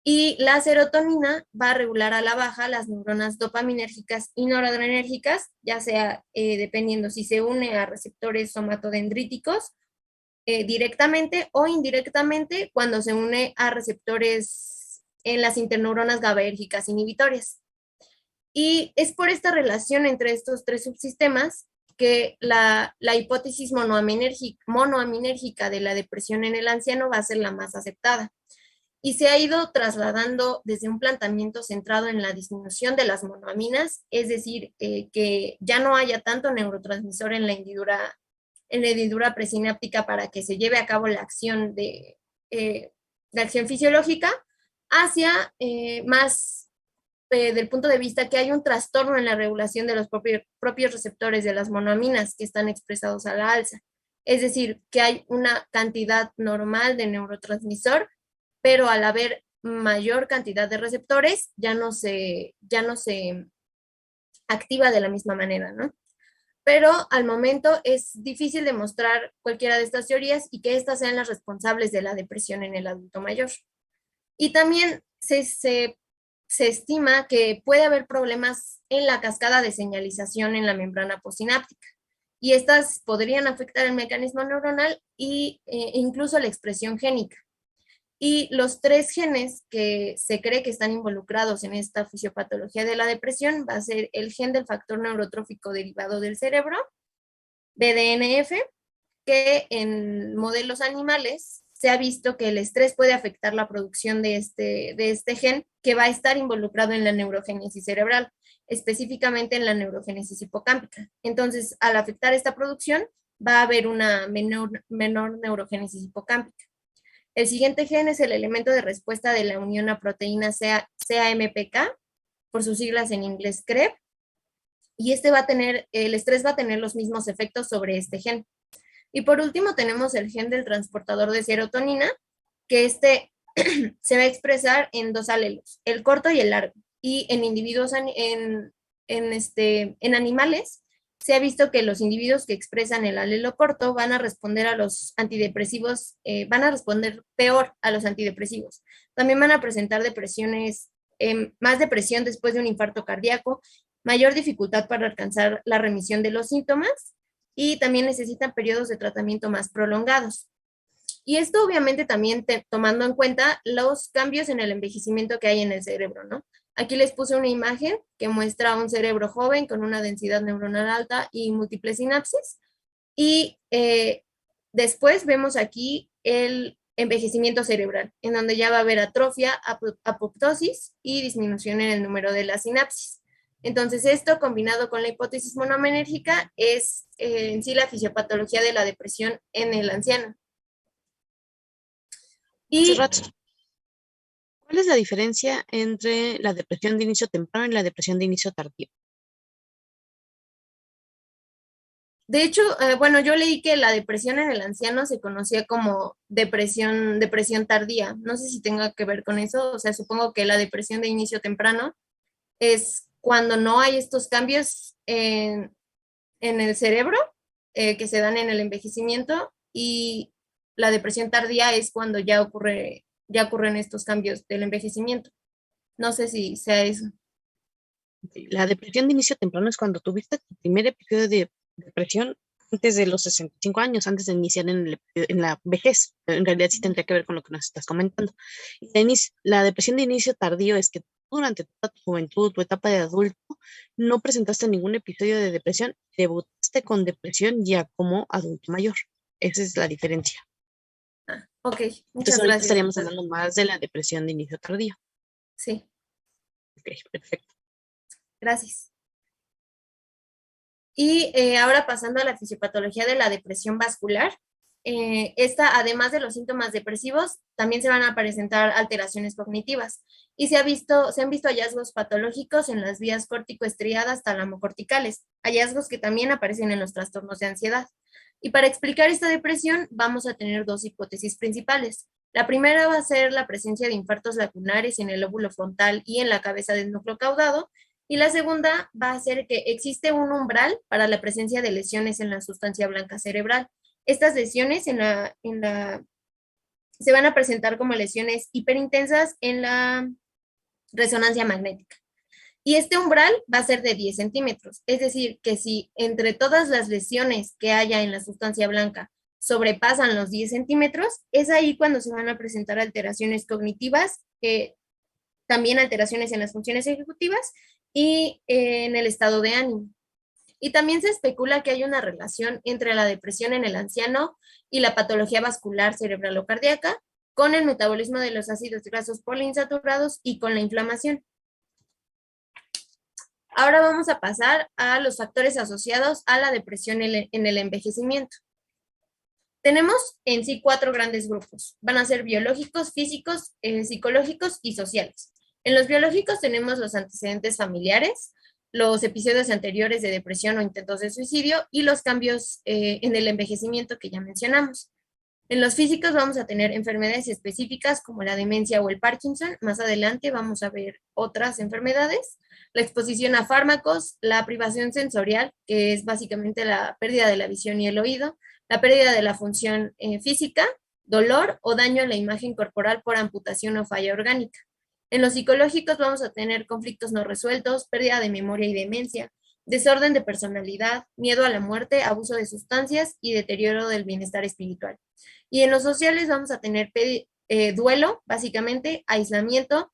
Y la serotonina va a regular a la baja las neuronas dopaminérgicas y noradrenérgicas, ya sea dependiendo si se une a receptores somatodendríticos directamente o indirectamente cuando se une a receptores en las interneuronas GABAérgicas inhibitorias. Y es por esta relación entre estos tres subsistemas que la hipótesis monoaminérgica de la depresión en el anciano va a ser la más aceptada. Y se ha ido trasladando desde un planteamiento centrado en la disminución de las monoaminas, es decir, que ya no haya tanto neurotransmisor en la hendidura presináptica para que se lleve a cabo la acción fisiológica, hacia más del punto de vista que hay un trastorno en la regulación de los propios receptores de las monoaminas que están expresados a la alza. Es decir, que hay una cantidad normal de neurotransmisor, pero al haber mayor cantidad de receptores, ya no se activa de la misma manera, ¿no? Pero al momento es difícil demostrar cualquiera de estas teorías y que estas sean las responsables de la depresión en el adulto mayor. Y también se estima que puede haber problemas en la cascada de señalización en la membrana postsináptica. Y estas podrían afectar el mecanismo neuronal e incluso la expresión génica. Y los 3 genes que se cree que están involucrados en esta fisiopatología de la depresión va a ser el gen del factor neurotrófico derivado del cerebro, BDNF, que en modelos animales se ha visto que el estrés puede afectar la producción de este gen que va a estar involucrado en la neurogénesis cerebral, específicamente en la neurogénesis hipocámpica. Entonces, al afectar esta producción, va a haber una menor neurogénesis hipocámpica. El siguiente gen es el elemento de respuesta de la unión a proteína CAMPK, por sus siglas en inglés CREB, y el estrés va a tener los mismos efectos sobre este gen. Y por último tenemos el gen del transportador de serotonina, que se va a expresar en 2 alelos, el corto y el largo. Y en individuos, en animales, se ha visto que los individuos que expresan el alelo corto van a responder a los antidepresivos, van a responder peor a los antidepresivos. También van a presentar depresiones, más depresión después de un infarto cardíaco, mayor dificultad para alcanzar la remisión de los síntomas y también necesitan periodos de tratamiento más prolongados. Y esto obviamente también tomando en cuenta los cambios en el envejecimiento que hay en el cerebro, ¿no? Aquí les puse una imagen que muestra un cerebro joven con una densidad neuronal alta y múltiples sinapsis. Y después vemos aquí el envejecimiento cerebral, en donde ya va a haber atrofia, apoptosis y disminución en el número de las sinapsis. Entonces, esto combinado con la hipótesis monomenérgica es en sí la fisiopatología de la depresión en el anciano. Y ¿cuál es la diferencia entre la depresión de inicio temprano y la depresión de inicio tardío? de hecho, bueno, yo leí que la depresión en el anciano se conocía como depresión tardía. No sé si tenga que ver con eso. O sea, supongo que la depresión de inicio temprano es cuando no hay estos cambios en el cerebro que se dan en el envejecimiento, y la depresión tardía es cuando ya ocurren estos cambios del envejecimiento. No sé si sea eso. La depresión de inicio temprano es cuando tuviste tu primer episodio de depresión antes de los 65 años, antes de iniciar en la vejez. En realidad sí tendría que ver con lo que nos estás comentando. Y la depresión de inicio tardío es que durante toda tu juventud, tu etapa de adulto, no presentaste ningún episodio de depresión, debutaste con depresión ya como adulto mayor. Esa es la diferencia. Ok, Entonces muchas ahorita gracias. estaríamos hablando más de la depresión de inicio tardío. Sí, Ok, perfecto. gracias. Y ahora pasando a la fisiopatología de la depresión vascular, esta, además de los síntomas depresivos, también se van a presentar alteraciones cognitivas. Y se han visto hallazgos patológicos en las vías córtico-estriadas talamocorticales, hallazgos que también aparecen en los trastornos de ansiedad. Y para explicar esta depresión vamos a tener 2 hipótesis principales. La primera va a ser la presencia de infartos lacunares en el lóbulo frontal y en la cabeza del núcleo caudado, y la segunda va a ser que existe un umbral para la presencia de lesiones en la sustancia blanca cerebral. Estas lesiones se van a presentar como lesiones hiperintensas en la resonancia magnética. Y este umbral va a ser de 10 centímetros. Es decir, que si entre todas las lesiones que haya en la sustancia blanca sobrepasan los 10 centímetros, es ahí cuando se van a presentar alteraciones cognitivas, también alteraciones en las funciones ejecutivas y en el estado de ánimo. Y también se especula que hay una relación entre la depresión en el anciano y la patología vascular cerebral o cardíaca, con el metabolismo de los ácidos grasos poliinsaturados y con la inflamación. Ahora vamos a pasar a los factores asociados a la depresión en el envejecimiento. Tenemos en sí 4 grandes grupos. Van a ser biológicos, físicos, psicológicos y sociales. En los biológicos tenemos los antecedentes familiares, los episodios anteriores de depresión o intentos de suicidio y los cambios en el envejecimiento que ya mencionamos. En los físicos vamos a tener enfermedades específicas como la demencia o el Parkinson. Más adelante vamos a ver otras enfermedades. La exposición a fármacos, la privación sensorial, que es básicamente la pérdida de la visión y el oído, la pérdida de la función física, dolor o daño a la imagen corporal por amputación o falla orgánica. En los psicológicos vamos a tener conflictos no resueltos, pérdida de memoria y demencia, desorden de personalidad, miedo a la muerte, abuso de sustancias y deterioro del bienestar espiritual. Y en los sociales vamos a tener duelo, básicamente, aislamiento,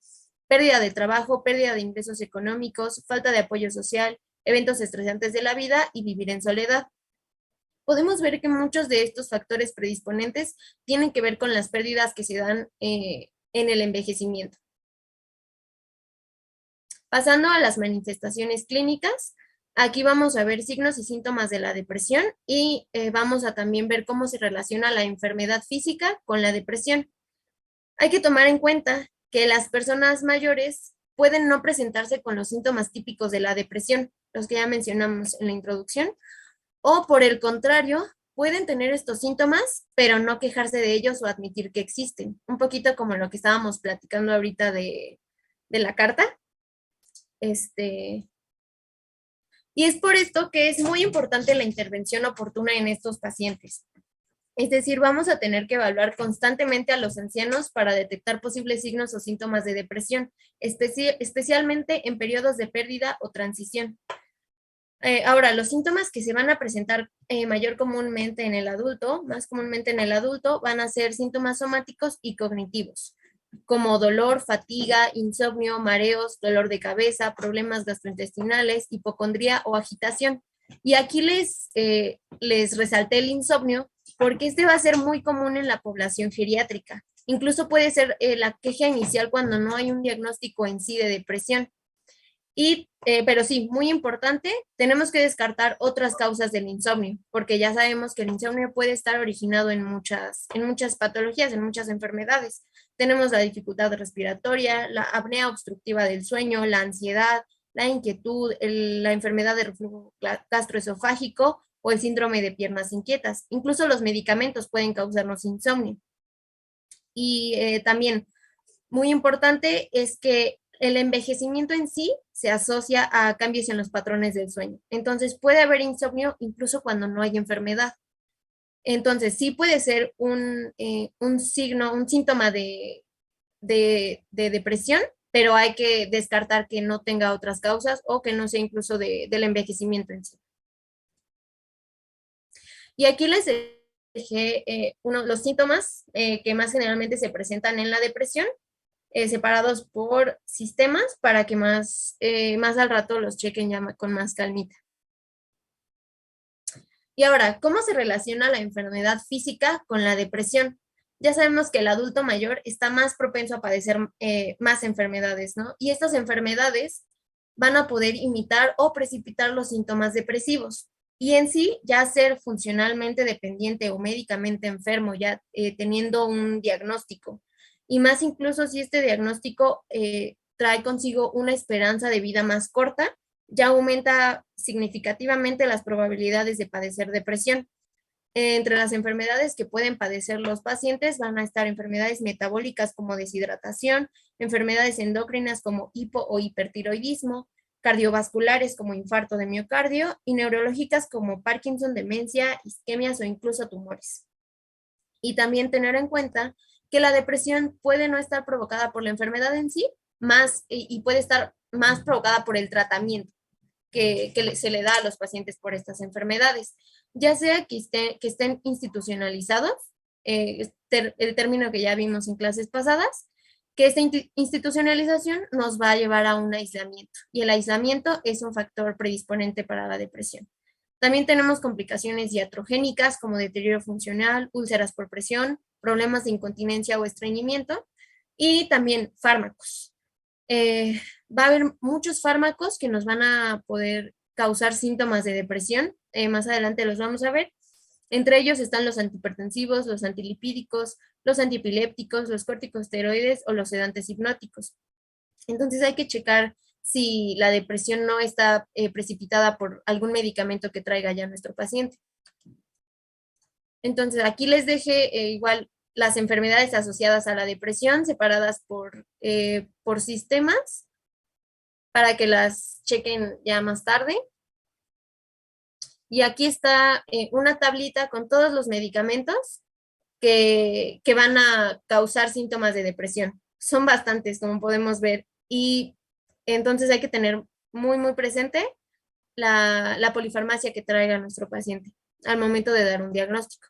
pérdida de trabajo, pérdida de ingresos económicos, falta de apoyo social, eventos estresantes de la vida y vivir en soledad. podemos ver que muchos de estos factores predisponentes tienen que ver con las pérdidas que se dan en el envejecimiento. Pasando a las manifestaciones clínicas, aquí vamos a ver signos y síntomas de la depresión y vamos a también ver cómo se relaciona la enfermedad física con la depresión. Hay que tomar en cuenta que las personas mayores pueden no presentarse con los síntomas típicos de la depresión, los que ya mencionamos en la introducción, o por el contrario, pueden tener estos síntomas, pero no quejarse de ellos o admitir que existen. Un poquito como lo que estábamos platicando ahorita de la carta. Y es por esto que es muy importante la intervención oportuna en estos pacientes. Es decir, vamos a tener que evaluar constantemente a los ancianos para detectar posibles signos o síntomas de depresión, especialmente en periodos de pérdida o transición. Ahora, los síntomas que se van a presentar más comúnmente en el adulto, van a ser síntomas somáticos y cognitivos, como dolor, fatiga, insomnio, mareos, dolor de cabeza, problemas gastrointestinales, hipocondría o agitación. Y aquí les resalté el insomnio porque este va a ser muy común en la población geriátrica. Incluso puede ser la queja inicial cuando no hay un diagnóstico en sí de depresión. Pero sí, muy importante, tenemos que descartar otras causas del insomnio, porque ya sabemos que el insomnio puede estar originado en muchas patologías, en muchas enfermedades. Tenemos la dificultad respiratoria, la apnea obstructiva del sueño, la ansiedad, la inquietud, la enfermedad de reflujo gastroesofágico o el síndrome de piernas inquietas. Incluso los medicamentos pueden causarnos insomnio. Y también, muy importante es que el envejecimiento en sí se asocia a cambios en los patrones del sueño. Entonces, puede haber insomnio incluso cuando no hay enfermedad. Entonces, sí puede ser un síntoma de depresión, pero hay que descartar que no tenga otras causas o que no sea incluso del envejecimiento en sí. Y aquí les dejé los síntomas que más generalmente se presentan en la depresión, separados por sistemas para que más al rato los chequen ya con más calmita. Y ahora, ¿cómo se relaciona la enfermedad física con la depresión? Ya sabemos que el adulto mayor está más propenso a padecer más enfermedades, ¿no? Y estas enfermedades van a poder imitar o precipitar los síntomas depresivos. Y en sí, ya ser funcionalmente dependiente o médicamente enfermo, ya teniendo un diagnóstico. Y más incluso si este diagnóstico trae consigo una esperanza de vida más corta, ya aumenta significativamente las probabilidades de padecer depresión. Entre las enfermedades que pueden padecer los pacientes van a estar enfermedades metabólicas como deshidratación, enfermedades endocrinas como hipo o hipertiroidismo, cardiovasculares como infarto de miocardio y neurológicas como Parkinson, demencia, isquemias o incluso tumores. Y también tener en cuenta que la depresión puede no estar provocada por la enfermedad en sí, y puede estar más provocada por el tratamiento que se le da a los pacientes por estas enfermedades, ya sea que estén institucionalizados, el término que ya vimos en clases pasadas, que esta institucionalización nos va a llevar a un aislamiento, y el aislamiento es un factor predisponente para la depresión. También tenemos complicaciones iatrogénicas como deterioro funcional, úlceras por presión, problemas de incontinencia o estreñimiento, y también fármacos. Va a haber muchos fármacos que nos van a poder causar síntomas de depresión. Más adelante los vamos a ver. Entre ellos están los antihipertensivos, los antilipídicos, los antiepilépticos, los corticosteroides o los sedantes hipnóticos. Entonces hay que checar si la depresión no está precipitada por algún medicamento que traiga ya nuestro paciente. Entonces aquí les dejé igual las enfermedades asociadas a la depresión separadas por sistemas para que las chequen ya más tarde. Y aquí está una tablita con todos los medicamentos que van a causar síntomas de depresión. Son bastantes, como podemos ver. Y entonces hay que tener muy, muy presente la polifarmacia que traiga nuestro paciente al momento de dar un diagnóstico.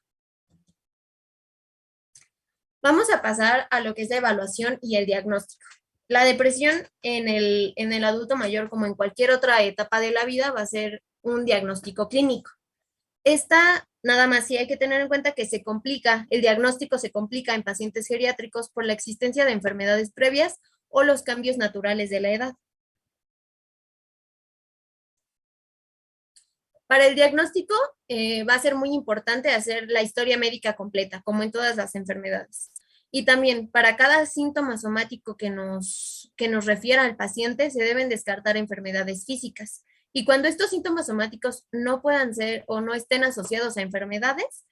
Vamos a pasar a lo que es la evaluación y el diagnóstico. La depresión en el adulto mayor, como en cualquier otra etapa de la vida, va a ser un diagnóstico clínico. Esta, nada más sí hay que tener en cuenta que se complica, el diagnóstico se complica en pacientes geriátricos por la existencia de enfermedades previas o los cambios naturales de la edad. Para el diagnóstico va a ser muy importante hacer la historia médica completa, como en todas las enfermedades. Y también para cada síntoma somático que nos refiera al paciente, se deben descartar enfermedades físicas. Y cuando estos síntomas somáticos no puedan ser o no estén asociados a enfermedades,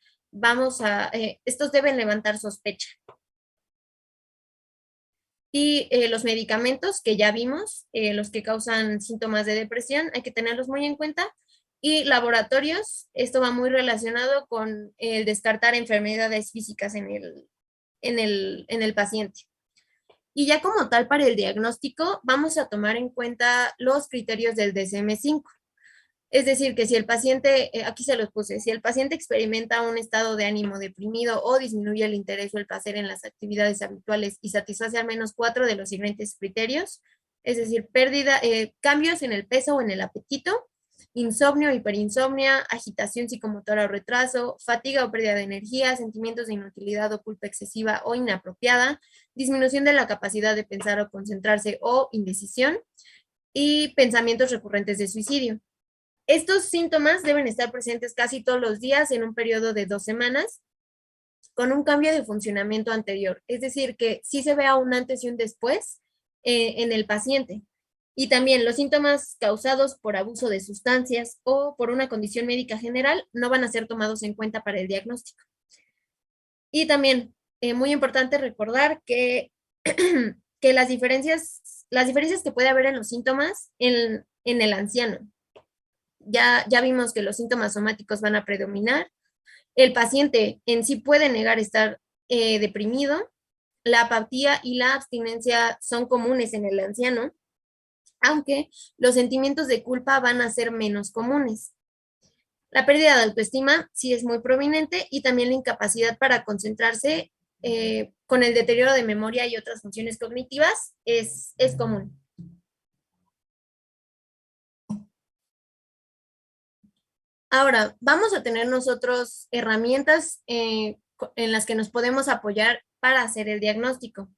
estos deben levantar sospecha. Y los medicamentos que ya vimos, los que causan síntomas de depresión, hay que tenerlos muy en cuenta. Y laboratorios, esto va muy relacionado con el descartar enfermedades físicas en el paciente. Y ya como tal para el diagnóstico, vamos a tomar en cuenta los criterios del DSM-5. Es decir, que si el paciente, aquí se los puse, si el paciente experimenta un estado de ánimo deprimido o disminuye el interés o el placer en las actividades habituales y satisface al menos 4 de los siguientes criterios, es decir, cambios en el peso o en el apetito, insomnio, hiperinsomnia, agitación psicomotora o retraso, fatiga o pérdida de energía, sentimientos de inutilidad o culpa excesiva o inapropiada, disminución de la capacidad de pensar o concentrarse o indecisión, y pensamientos recurrentes de suicidio. Estos síntomas deben estar presentes casi todos los días en un periodo de 2 semanas con un cambio de funcionamiento anterior. Es decir, que sí se vea un antes y un después en el paciente. Y también los síntomas causados por abuso de sustancias o por una condición médica general no van a ser tomados en cuenta para el diagnóstico. Y también, muy importante recordar que, que las diferencias que puede haber en los síntomas en el anciano. Ya vimos que los síntomas somáticos van a predominar. El paciente en sí puede negar estar deprimido. La apatía y la abstinencia son comunes en el anciano, aunque los sentimientos de culpa van a ser menos comunes. La pérdida de autoestima sí es muy prominente y también la incapacidad para concentrarse con el deterioro de memoria y otras funciones cognitivas es común. Ahora, vamos a tener nosotros herramientas en las que nos podemos apoyar para hacer el diagnóstico,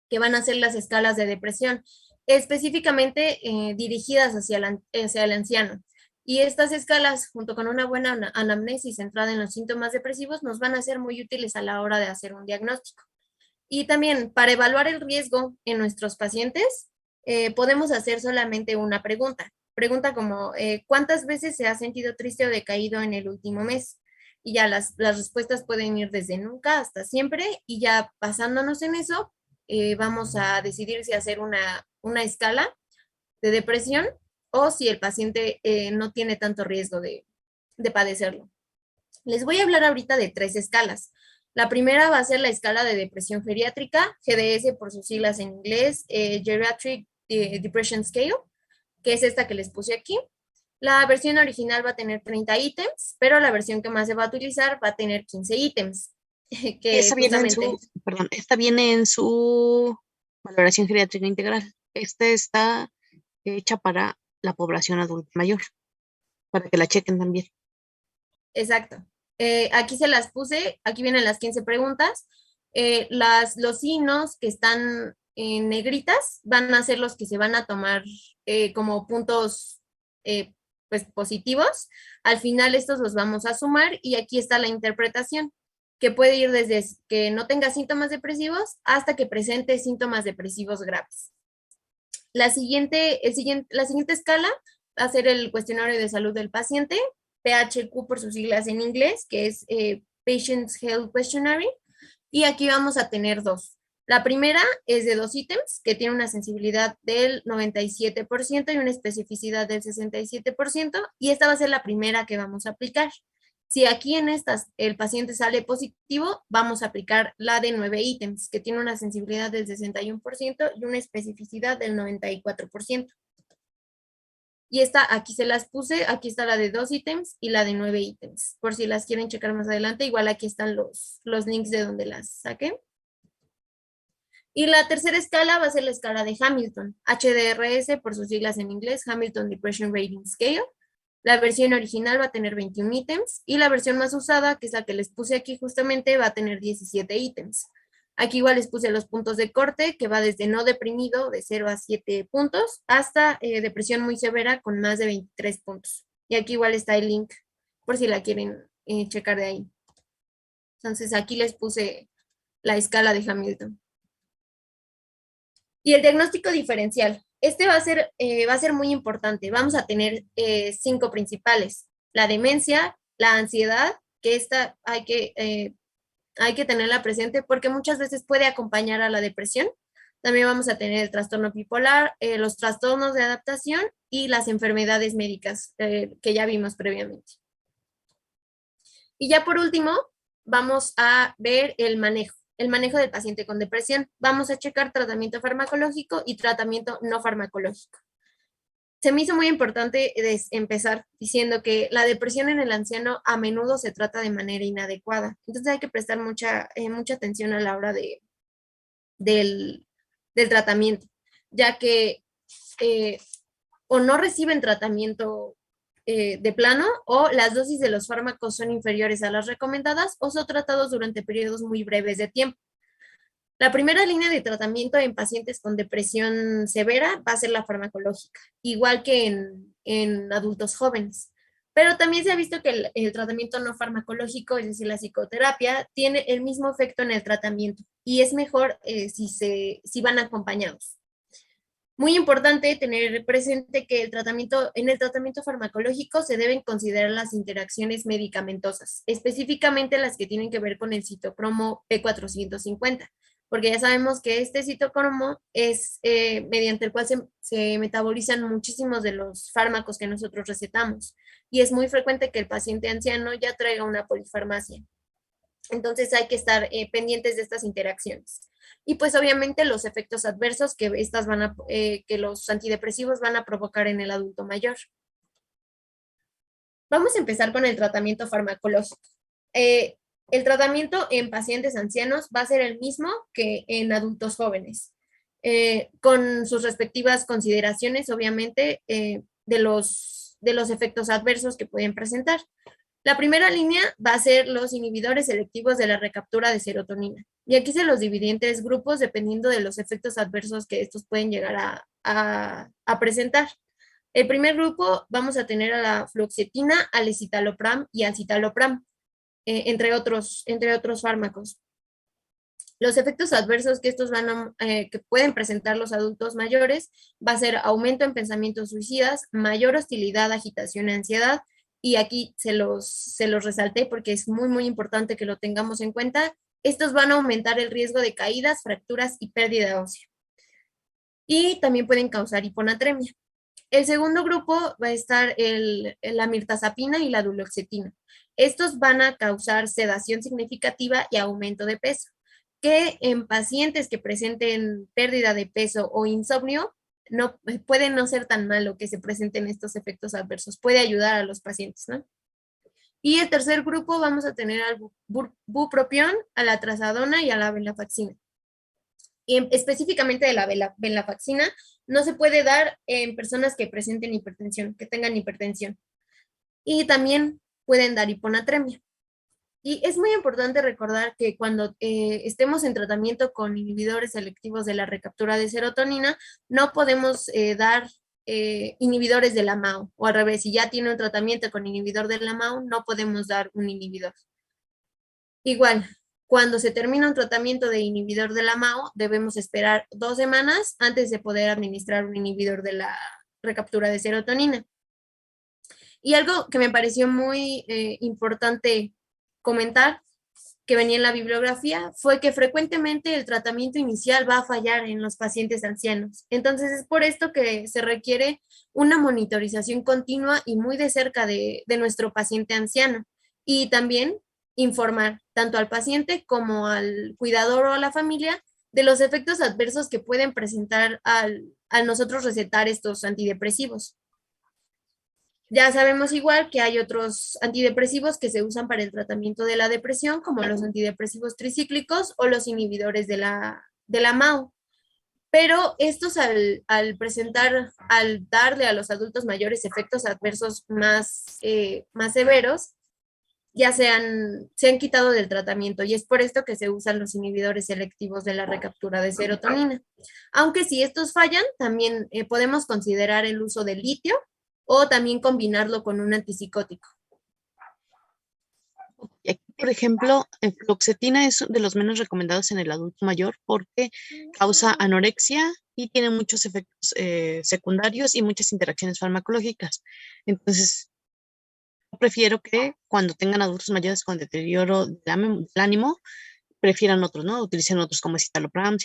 que van a ser las escalas de depresión, específicamente dirigidas hacia el anciano. Y estas escalas, junto con una buena anamnesis centrada en los síntomas depresivos, nos van a ser muy útiles a la hora de hacer un diagnóstico. Y también, para evaluar el riesgo en nuestros pacientes, podemos hacer solamente una pregunta. Pregunta como, ¿cuántas veces se ha sentido triste o decaído en el último mes? Y ya las respuestas pueden ir desde nunca hasta siempre, y ya basándonos en eso, vamos a decidir si hacer una escala de depresión o si el paciente no tiene tanto riesgo de padecerlo. Les voy a hablar ahorita de 3 escalas. La primera va a ser la escala de depresión geriátrica, GDS por sus siglas en inglés, Geriatric Depression Scale, que es esta que les puse aquí. La versión original va a tener 30 ítems, pero la versión que más se va a utilizar va a tener 15 ítems. Esta viene en su valoración geriátrica integral. Esta está hecha para la población adulta mayor, para que la chequen también. Exacto. Aquí se las puse, aquí vienen las 15 preguntas. Los signos que están en negritas van a ser los que se van a tomar como puntos pues positivos. Al final estos los vamos a sumar y aquí está la interpretación, que puede ir desde que no tenga síntomas depresivos hasta que presente síntomas depresivos graves. La siguiente escala va a ser el cuestionario de salud del paciente, PHQ por sus siglas en inglés, que es Patient's Health Questionnaire, y aquí vamos a tener 2. La primera es de 2 ítems, que tiene una sensibilidad del 97% y una especificidad del 67%, y esta va a ser la primera que vamos a aplicar. Si aquí en estas el paciente sale positivo, vamos a aplicar la de 9 ítems, que tiene una sensibilidad del 61% y una especificidad del 94%. Y aquí se las puse, aquí está la de 2 ítems y la de 9 ítems, por si las quieren checar más adelante, igual aquí están los links de donde las saqué. Y la tercera escala va a ser la escala de Hamilton, HDRS por sus siglas en inglés, Hamilton Depression Rating Scale, La versión original va a tener 21 ítems y la versión más usada, que es la que les puse aquí justamente, va a tener 17 ítems. Aquí igual les puse los puntos de corte, que va desde no deprimido, de 0 a 7 puntos, hasta depresión muy severa con más de 23 puntos. Y aquí igual está el link, por si la quieren checar de ahí. Entonces aquí les puse la escala de Hamilton. Y el diagnóstico diferencial. Este va a ser muy importante. Vamos a tener 5 principales. La demencia, la ansiedad, que esta hay que tenerla presente porque muchas veces puede acompañar a la depresión. También vamos a tener el trastorno bipolar, los trastornos de adaptación y las enfermedades médicas que ya vimos previamente. Y ya por último, vamos a ver el manejo del paciente con depresión. Vamos a checar tratamiento farmacológico y tratamiento no farmacológico. Se me hizo muy importante empezar diciendo que la depresión en el anciano a menudo se trata de manera inadecuada. Entonces hay que prestar mucha atención a la hora del tratamiento, ya que o no reciben tratamiento de plano, o las dosis de los fármacos son inferiores a las recomendadas o son tratados durante periodos muy breves de tiempo. La primera línea de tratamiento en pacientes con depresión severa va a ser la farmacológica, igual que en adultos jóvenes. Pero también se ha visto que el tratamiento no farmacológico, es decir, la psicoterapia, tiene el mismo efecto en el tratamiento y es mejor si van acompañados. Muy importante tener presente que en el tratamiento farmacológico se deben considerar las interacciones medicamentosas, específicamente las que tienen que ver con el citocromo P450, porque ya sabemos que este citocromo es mediante el cual se metabolizan muchísimos de los fármacos que nosotros recetamos, y es muy frecuente que el paciente anciano ya traiga una polifarmacia. Entonces hay que estar pendientes de estas interacciones. Y pues obviamente los efectos adversos que los antidepresivos van a provocar en el adulto mayor. Vamos a empezar con el tratamiento farmacológico. El tratamiento en pacientes ancianos va a ser el mismo que en adultos jóvenes, con sus respectivas consideraciones, obviamente, de los efectos adversos que pueden presentar. La primera línea va a ser los inhibidores selectivos de la recaptura de serotonina. Y aquí se los dividí en 3 grupos dependiendo de los efectos adversos que estos pueden llegar a presentar. El primer grupo vamos a tener a la fluoxetina, al escitalopram y al citalopram, entre otros fármacos. Los efectos adversos que estos que pueden presentar los adultos mayores va a ser aumento en pensamientos suicidas, mayor hostilidad, agitación y ansiedad. Y aquí se los resalté porque es muy, muy importante que lo tengamos en cuenta. Estos van a aumentar el riesgo de caídas, fracturas y pérdida ósea. Y también pueden causar hiponatremia. El segundo grupo va a estar la mirtazapina y la duloxetina. Estos van a causar sedación significativa y aumento de peso, que en pacientes que presenten pérdida de peso o insomnio, puede no ser tan malo que se presenten estos efectos adversos, puede ayudar a los pacientes, ¿no? Y el tercer grupo vamos a tener al bupropión, a la trazadona y a la venlafaxina. Y específicamente de la venlafaxina, no se puede dar en personas que presenten hipertensión, que tengan hipertensión. Y también pueden dar hiponatremia. Y es muy importante recordar que cuando estemos en tratamiento con inhibidores selectivos de la recaptura de serotonina, no podemos dar inhibidores de la MAO, o al revés, si ya tiene un tratamiento con inhibidor de la MAO, no podemos dar un inhibidor. Igual, cuando se termina un tratamiento de inhibidor de la MAO, debemos esperar 2 semanas antes de poder administrar un inhibidor de la recaptura de serotonina. Y algo que me pareció muy importante comentar, que venía en la bibliografía, fue que frecuentemente el tratamiento inicial va a fallar en los pacientes ancianos. Entonces es por esto que se requiere una monitorización continua y muy de cerca de nuestro paciente anciano. Y también informar tanto al paciente como al cuidador o a la familia de los efectos adversos que pueden presentar al nosotros recetar estos antidepresivos. Ya sabemos igual que hay otros antidepresivos que se usan para el tratamiento de la depresión, como los antidepresivos tricíclicos o los inhibidores de la MAO. pero estos al darle a los adultos mayores efectos adversos más severos, ya se han quitado del tratamiento y es por esto que se usan los inhibidores selectivos de la recaptura de serotonina. Aunque si estos fallan, también podemos considerar el uso de litio o también combinarlo con un antipsicótico. Y aquí, por ejemplo, fluoxetina es de los menos recomendados en el adulto mayor porque causa anorexia y tiene muchos efectos secundarios y muchas interacciones farmacológicas. Entonces, yo prefiero que cuando tengan adultos mayores con deterioro del ánimo, prefieran otros, ¿no? Utilicen otros como citalopram,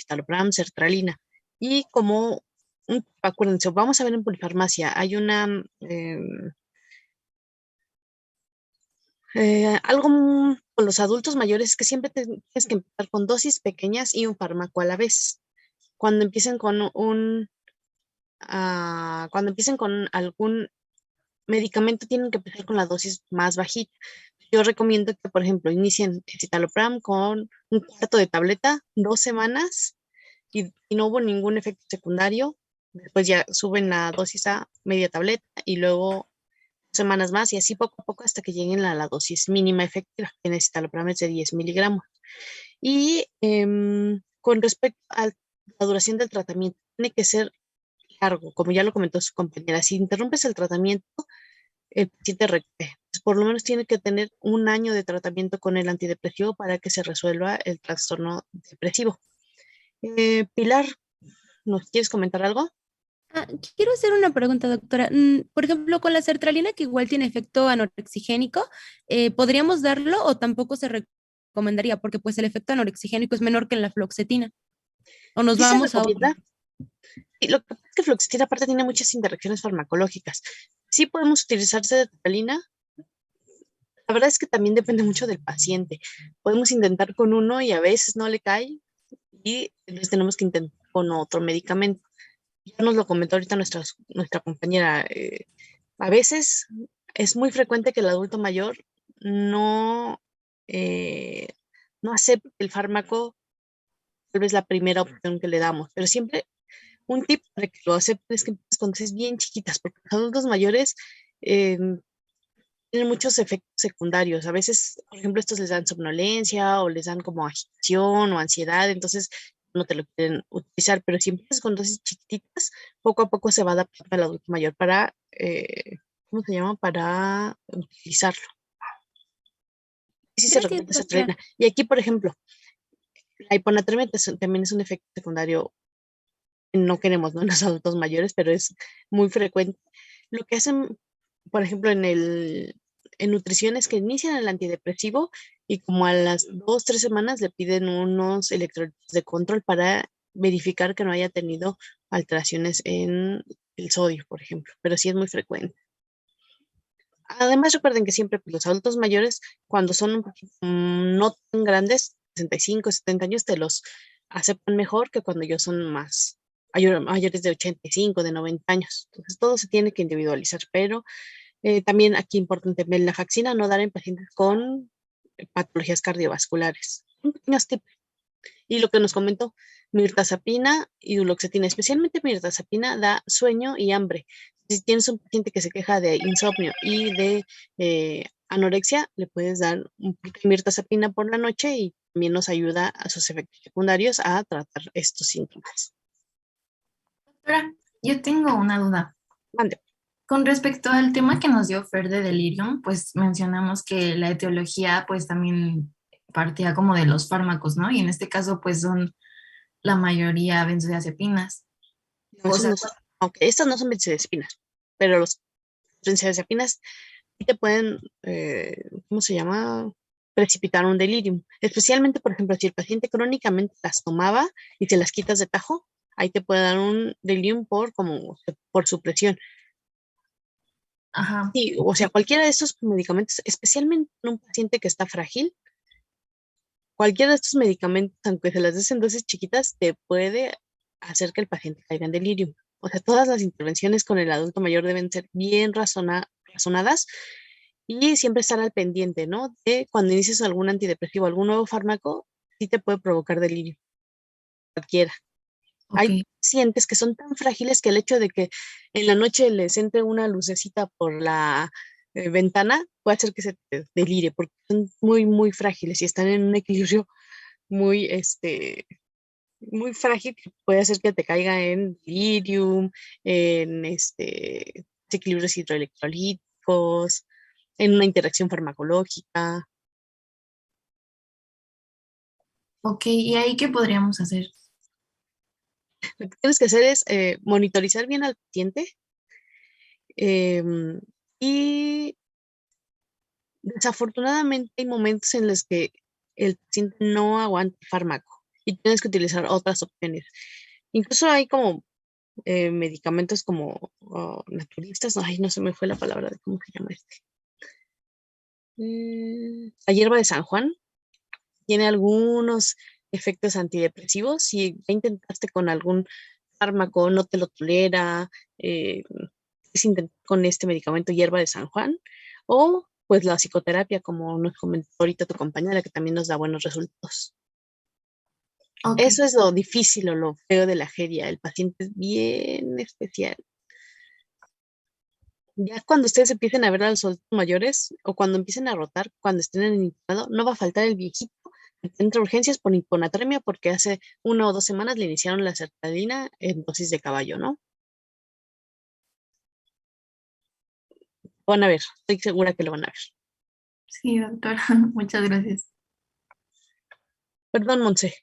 sertralina. Y como, acuérdense, vamos a ver en polifarmacia, hay algo con los adultos mayores que siempre tienes que empezar con dosis pequeñas y un fármaco a la vez. Cuando empiecen con cuando empiecen con algún medicamento, tienen que empezar con la dosis más bajita. Yo recomiendo que, por ejemplo, inicien el citalopram con un cuarto de tableta, 2 semanas, y no hubo ningún efecto secundario. Después ya suben la dosis a media tableta y luego semanas más y así poco a poco hasta que lleguen a la dosis mínima efectiva, que en el citalopram es de 10 miligramos. Y con respecto a la duración del tratamiento, tiene que ser largo, como ya lo comentó su compañera. Si interrumpes el tratamiento, el paciente recae. Pues por lo menos tiene que tener 1 año de tratamiento con el antidepresivo para que se resuelva el trastorno depresivo. Pilar, ¿nos quieres comentar algo? Quiero hacer una pregunta, doctora. Por ejemplo, con la sertralina, que igual tiene efecto anorexigénico, ¿podríamos darlo o tampoco se recomendaría? Porque pues el efecto anorexigénico es menor que en la fluoxetina. ¿O nos Sí se vamos a otro? recomienda. Y lo que pasa es que fluoxetina aparte tiene muchas interacciones farmacológicas. Sí podemos utilizar sertralina. La verdad es que también depende mucho del paciente. Podemos intentar con uno y a veces no le cae y entonces tenemos que intentar con otro medicamento. Ya nos lo comentó ahorita nuestra compañera. A veces es muy frecuente que el adulto mayor no, eh, no acepte el fármaco, tal vez la primera opción que le damos, pero siempre un tip para que lo acepten es que empieces con dosis bien chiquitas, porque los adultos mayores eh, tienen muchos efectos secundarios. A veces, por ejemplo, estos les dan somnolencia o les dan como agitación o ansiedad, entonces no te lo quieren utilizar, pero si empiezas con dosis chiquititas, poco a poco se va adaptando al adulto mayor para, ¿cómo se llama? Para utilizarlo. Sí se Gracias, recomienda esa doctora. trena. Y aquí, por ejemplo, la hiponatremia también es un efecto secundario que no queremos, ¿no? En los adultos mayores, pero es muy frecuente. Lo que hacen, por ejemplo, en nutrición es que inician el antidepresivo y como a las 2, 3 semanas le piden unos electrolitos de control para verificar que no haya tenido alteraciones en el sodio, por ejemplo, pero sí es muy frecuente. Además, recuerden que siempre pues, los adultos mayores, cuando son un poquito, no tan grandes, 65, 70 años, te los aceptan mejor que cuando ellos son mayores de 85, de 90 años. Entonces, todo se tiene que individualizar, pero también aquí importante ver la vaccina, no dar en pacientes con patologías cardiovasculares. Un pequeño tip. Y lo que nos comentó, mirtazapina y duloxetina, especialmente mirtazapina da sueño y hambre. Si tienes un paciente que se queja de insomnio y de anorexia, le puedes dar un poquito de mirtazapina por la noche y también nos ayuda a sus efectos secundarios a tratar estos síntomas. Doctora, yo tengo una duda. Mande. Con respecto al tema que nos dio Fer de delirium, pues mencionamos que la etiología pues también partía como de los fármacos, ¿no? Y en este caso pues son la mayoría benzodiazepinas. No, O sea, aunque estas no son benzodiazepinas, pero los benzodiazepinas sí te pueden, ¿cómo se llama? Precipitar un delirium. Especialmente, por ejemplo, si el paciente crónicamente las tomaba y te las quitas de tajo, ahí te puede dar un delirium por supresión. ajá. Sí, o sea, cualquiera de estos medicamentos, especialmente en un paciente que está frágil, cualquiera de estos medicamentos, aunque se las des en dosis chiquitas, te puede hacer que el paciente caiga en delirium. O sea, todas las intervenciones con el adulto mayor deben ser bien razonadas y siempre estar al pendiente, ¿no? De cuando inicies algún antidepresivo, algún nuevo fármaco, sí te puede provocar delirio. Cualquiera. Hay Ok. pacientes que son tan frágiles que el hecho de que en la noche les entre una lucecita por la ventana puede hacer que se te delire, porque son muy, muy frágiles y están en un equilibrio muy, muy frágil que puede hacer que te caiga en delirium, en desequilibrios hidroelectrolíticos, en una interacción farmacológica. Ok, ¿y ahí qué podríamos hacer? Lo que tienes que hacer es monitorizar bien al paciente em, y desafortunadamente hay momentos en los que el paciente no aguanta el fármaco y tienes que utilizar otras opciones. Incluso hay como medicamentos como naturistas, ay, no se me fue la palabra de cómo se llama este. La hierba de San Juan tiene algunos efectos antidepresivos. Si ya intentaste con algún fármaco, no te lo tolera, es intentar con este medicamento hierba de San Juan, o pues la psicoterapia, como nos comentó ahorita tu compañera, que también nos da buenos resultados. Ok, Eso es lo difícil o lo feo de la geria. El paciente es bien especial. Ya cuando ustedes empiecen a ver a los adultos mayores o cuando empiecen a rotar, cuando estén en el internado, no va a faltar el viejito que entra a urgencias por hiponatremia porque hace 1 o 2 semanas le iniciaron la sertralina en dosis de caballo, ¿no? Lo van a ver, estoy segura que lo van a ver. sí, doctora, muchas gracias. Perdón, Monse.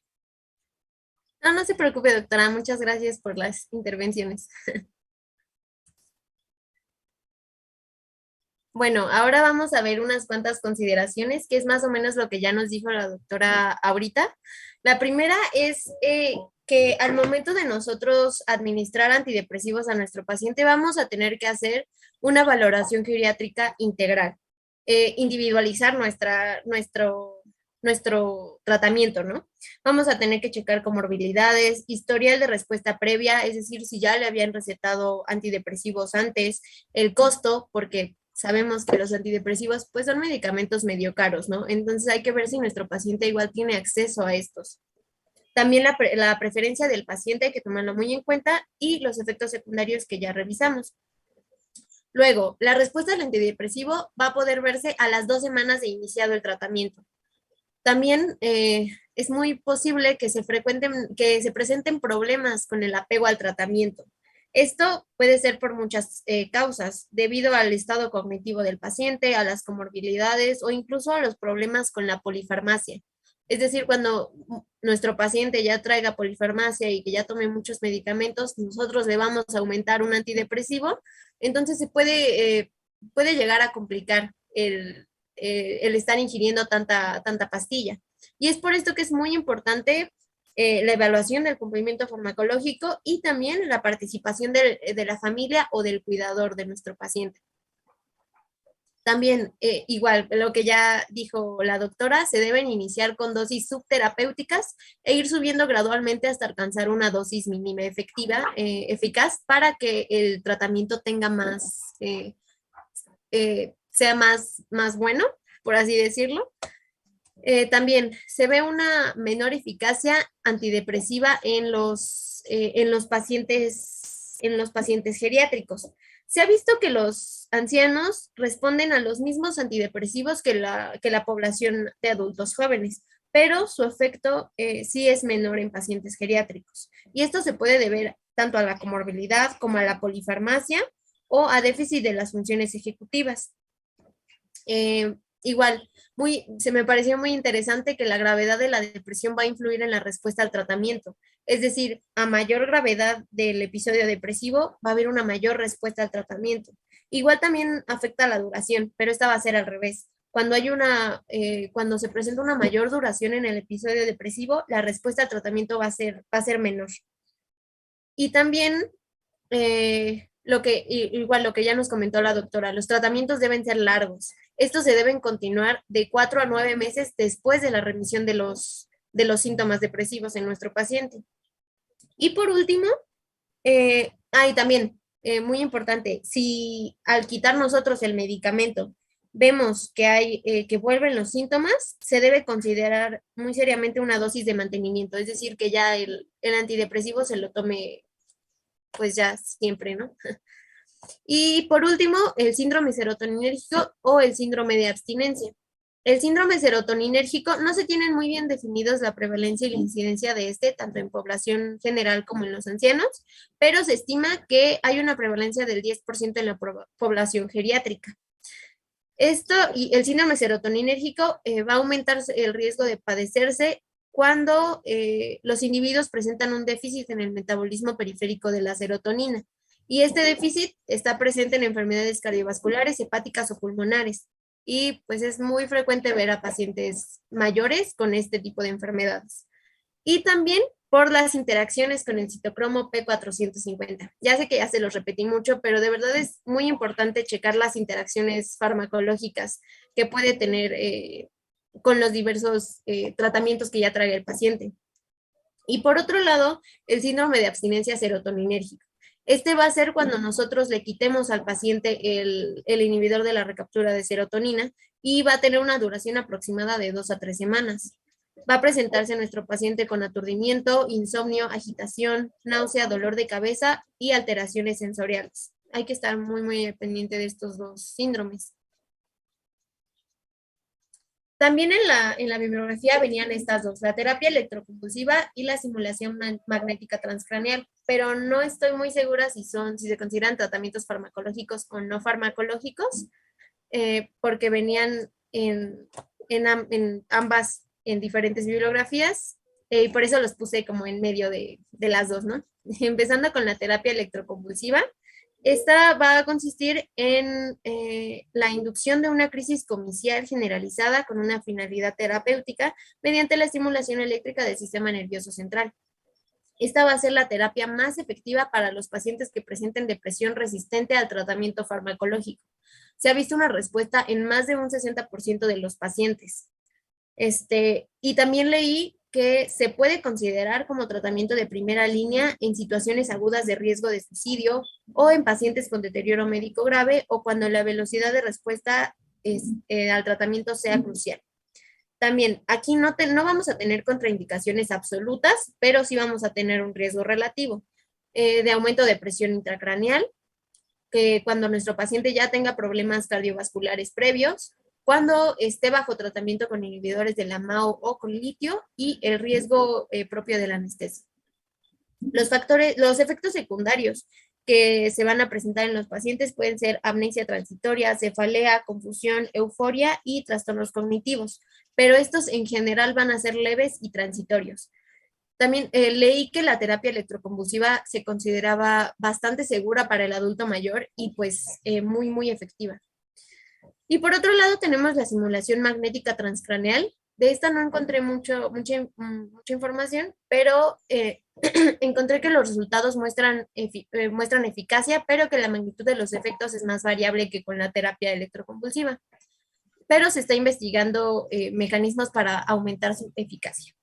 No, no se preocupe, doctora. Muchas gracias por las intervenciones. Bueno, ahora vamos a ver unas cuantas consideraciones, que es más o menos lo que ya nos dijo la doctora ahorita. La primera es que al momento de nosotros administrar antidepresivos a nuestro paciente, vamos a tener que hacer una valoración geriátrica integral, individualizar nuestro tratamiento, ¿no? Vamos a tener que checar comorbilidades, historial de respuesta previa, es decir, si ya le habían recetado antidepresivos antes, el costo, porque sabemos que los antidepresivos pues son medicamentos medio caros, ¿no? Entonces hay que ver si nuestro paciente igual tiene acceso a estos. También la preferencia del paciente hay que tomarlo muy en cuenta y los efectos secundarios que ya revisamos. Luego, la respuesta al antidepresivo va a poder verse a las 2 semanas de iniciado el tratamiento. También es muy posible que que se presenten problemas con el apego al tratamiento. Esto puede ser por muchas causas, debido al estado cognitivo del paciente, a las comorbilidades o incluso a los problemas con la polifarmacia. Es decir, cuando nuestro paciente ya traiga polifarmacia y que ya tome muchos medicamentos, nosotros le vamos a aumentar un antidepresivo, entonces puede llegar a complicar el estar ingiriendo tanta pastilla. Y es por esto que es muy importante la evaluación del cumplimiento farmacológico y también la participación de la familia o del cuidador de nuestro paciente. También, igual, lo que ya dijo la doctora, se deben iniciar con dosis subterapéuticas e ir subiendo gradualmente hasta alcanzar una dosis mínima efectiva, eficaz, para que el tratamiento tenga sea más bueno, por así decirlo. También se ve una menor eficacia antidepresiva en los pacientes geriátricos. Se ha visto que los ancianos responden a los mismos antidepresivos que la población de adultos jóvenes, pero su efecto sí es menor en pacientes geriátricos. Y esto se puede deber tanto a la comorbilidad como a la polifarmacia o a déficit de las funciones ejecutivas. Igual, se me pareció muy interesante que la gravedad de la depresión va a influir en la respuesta al tratamiento. Es decir, a mayor gravedad del episodio depresivo, va a haber una mayor respuesta al tratamiento. Igual también afecta la duración, pero esta va a ser al revés. Cuando se presenta una mayor duración en el episodio depresivo, la respuesta al tratamiento va a ser menor. Y también igual lo que ya nos comentó la doctora, los tratamientos deben ser largos. Estos se deben continuar de 4 a 9 meses después de la remisión de los síntomas depresivos en nuestro paciente. Y por último, también, muy importante, si al quitar nosotros el medicamento vemos que que vuelven los síntomas, se debe considerar muy seriamente una dosis de mantenimiento, es decir, que ya el antidepresivo se lo tome pues ya siempre, ¿no? Y por último, el síndrome serotoninérgico o el síndrome de abstinencia. El síndrome serotoninérgico no se tienen muy bien definidos la prevalencia y la incidencia de este, tanto en población general como en los ancianos, pero se estima que hay una prevalencia del 10% en la población geriátrica. Esto y el síndrome serotoninérgico va a aumentar el riesgo de padecerse cuando los individuos presentan un déficit en el metabolismo periférico de la serotonina. Y este déficit está presente en enfermedades cardiovasculares, hepáticas o pulmonares. Y pues es muy frecuente ver a pacientes mayores con este tipo de enfermedades. Y también por las interacciones con el citocromo P450. Ya sé que ya se los repetí mucho, pero de verdad es muy importante checar las interacciones farmacológicas que puede tener con los diversos tratamientos que ya trae el paciente. Y por otro lado, el síndrome de abstinencia serotoninérgica. Este va a ser cuando nosotros le quitemos al paciente el inhibidor de la recaptura de serotonina y va a tener una duración aproximada de 2 a 3 semanas. Va a presentarse nuestro paciente con aturdimiento, insomnio, agitación, náusea, dolor de cabeza y alteraciones sensoriales. Hay que estar muy pendiente de estos dos síndromes. También en la bibliografía venían estas dos, la terapia electroconvulsiva y la simulación magnética transcraneal, pero no estoy muy segura si se consideran tratamientos farmacológicos o no farmacológicos, porque venían en ambas en diferentes bibliografías, y por eso los puse como en medio de las dos, ¿no? Empezando con la terapia electroconvulsiva. Esta va a consistir en la inducción de una crisis comicial generalizada con una finalidad terapéutica mediante la estimulación eléctrica del sistema nervioso central. Esta va a ser la terapia más efectiva para los pacientes que presenten depresión resistente al tratamiento farmacológico. Se ha visto una respuesta en más de un 60% de los pacientes. Y también leí que se puede considerar como tratamiento de primera línea en situaciones agudas de riesgo de suicidio o en pacientes con deterioro médico grave o cuando la velocidad de respuesta al tratamiento sea crucial. También aquí no vamos a tener contraindicaciones absolutas, pero sí vamos a tener un riesgo relativo de aumento de presión intracraneal, que cuando nuestro paciente ya tenga problemas cardiovasculares previos, cuando esté bajo tratamiento con inhibidores de la MAO o con litio y el riesgo propio de la anestesia. Los efectos secundarios que se van a presentar en los pacientes pueden ser amnesia transitoria, cefalea, confusión, euforia y trastornos cognitivos, pero estos en general van a ser leves y transitorios. También leí que la terapia electroconvulsiva se consideraba bastante segura para el adulto mayor y pues muy efectiva. Y por otro lado tenemos la simulación magnética transcraneal. De esta no encontré mucha información, pero encontré que los resultados muestran eficacia, pero que la magnitud de los efectos es más variable que con la terapia electroconvulsiva. Pero se está investigando mecanismos para aumentar su eficacia.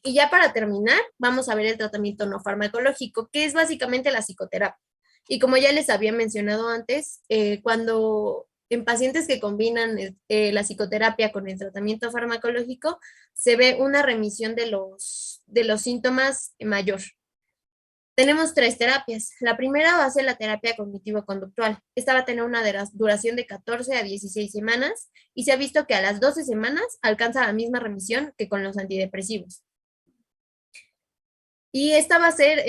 Y ya para terminar, vamos a ver el tratamiento no farmacológico, que es básicamente la psicoterapia. Y como ya les había mencionado antes, cuando en pacientes que combinan la psicoterapia con el tratamiento farmacológico, se ve una remisión de los síntomas mayor. Tenemos 3 terapias. La primera va a ser la terapia cognitivo-conductual. Esta va a tener una duración de 14 a 16 semanas y se ha visto que a las 12 semanas alcanza la misma remisión que con los antidepresivos. Y esta va a ser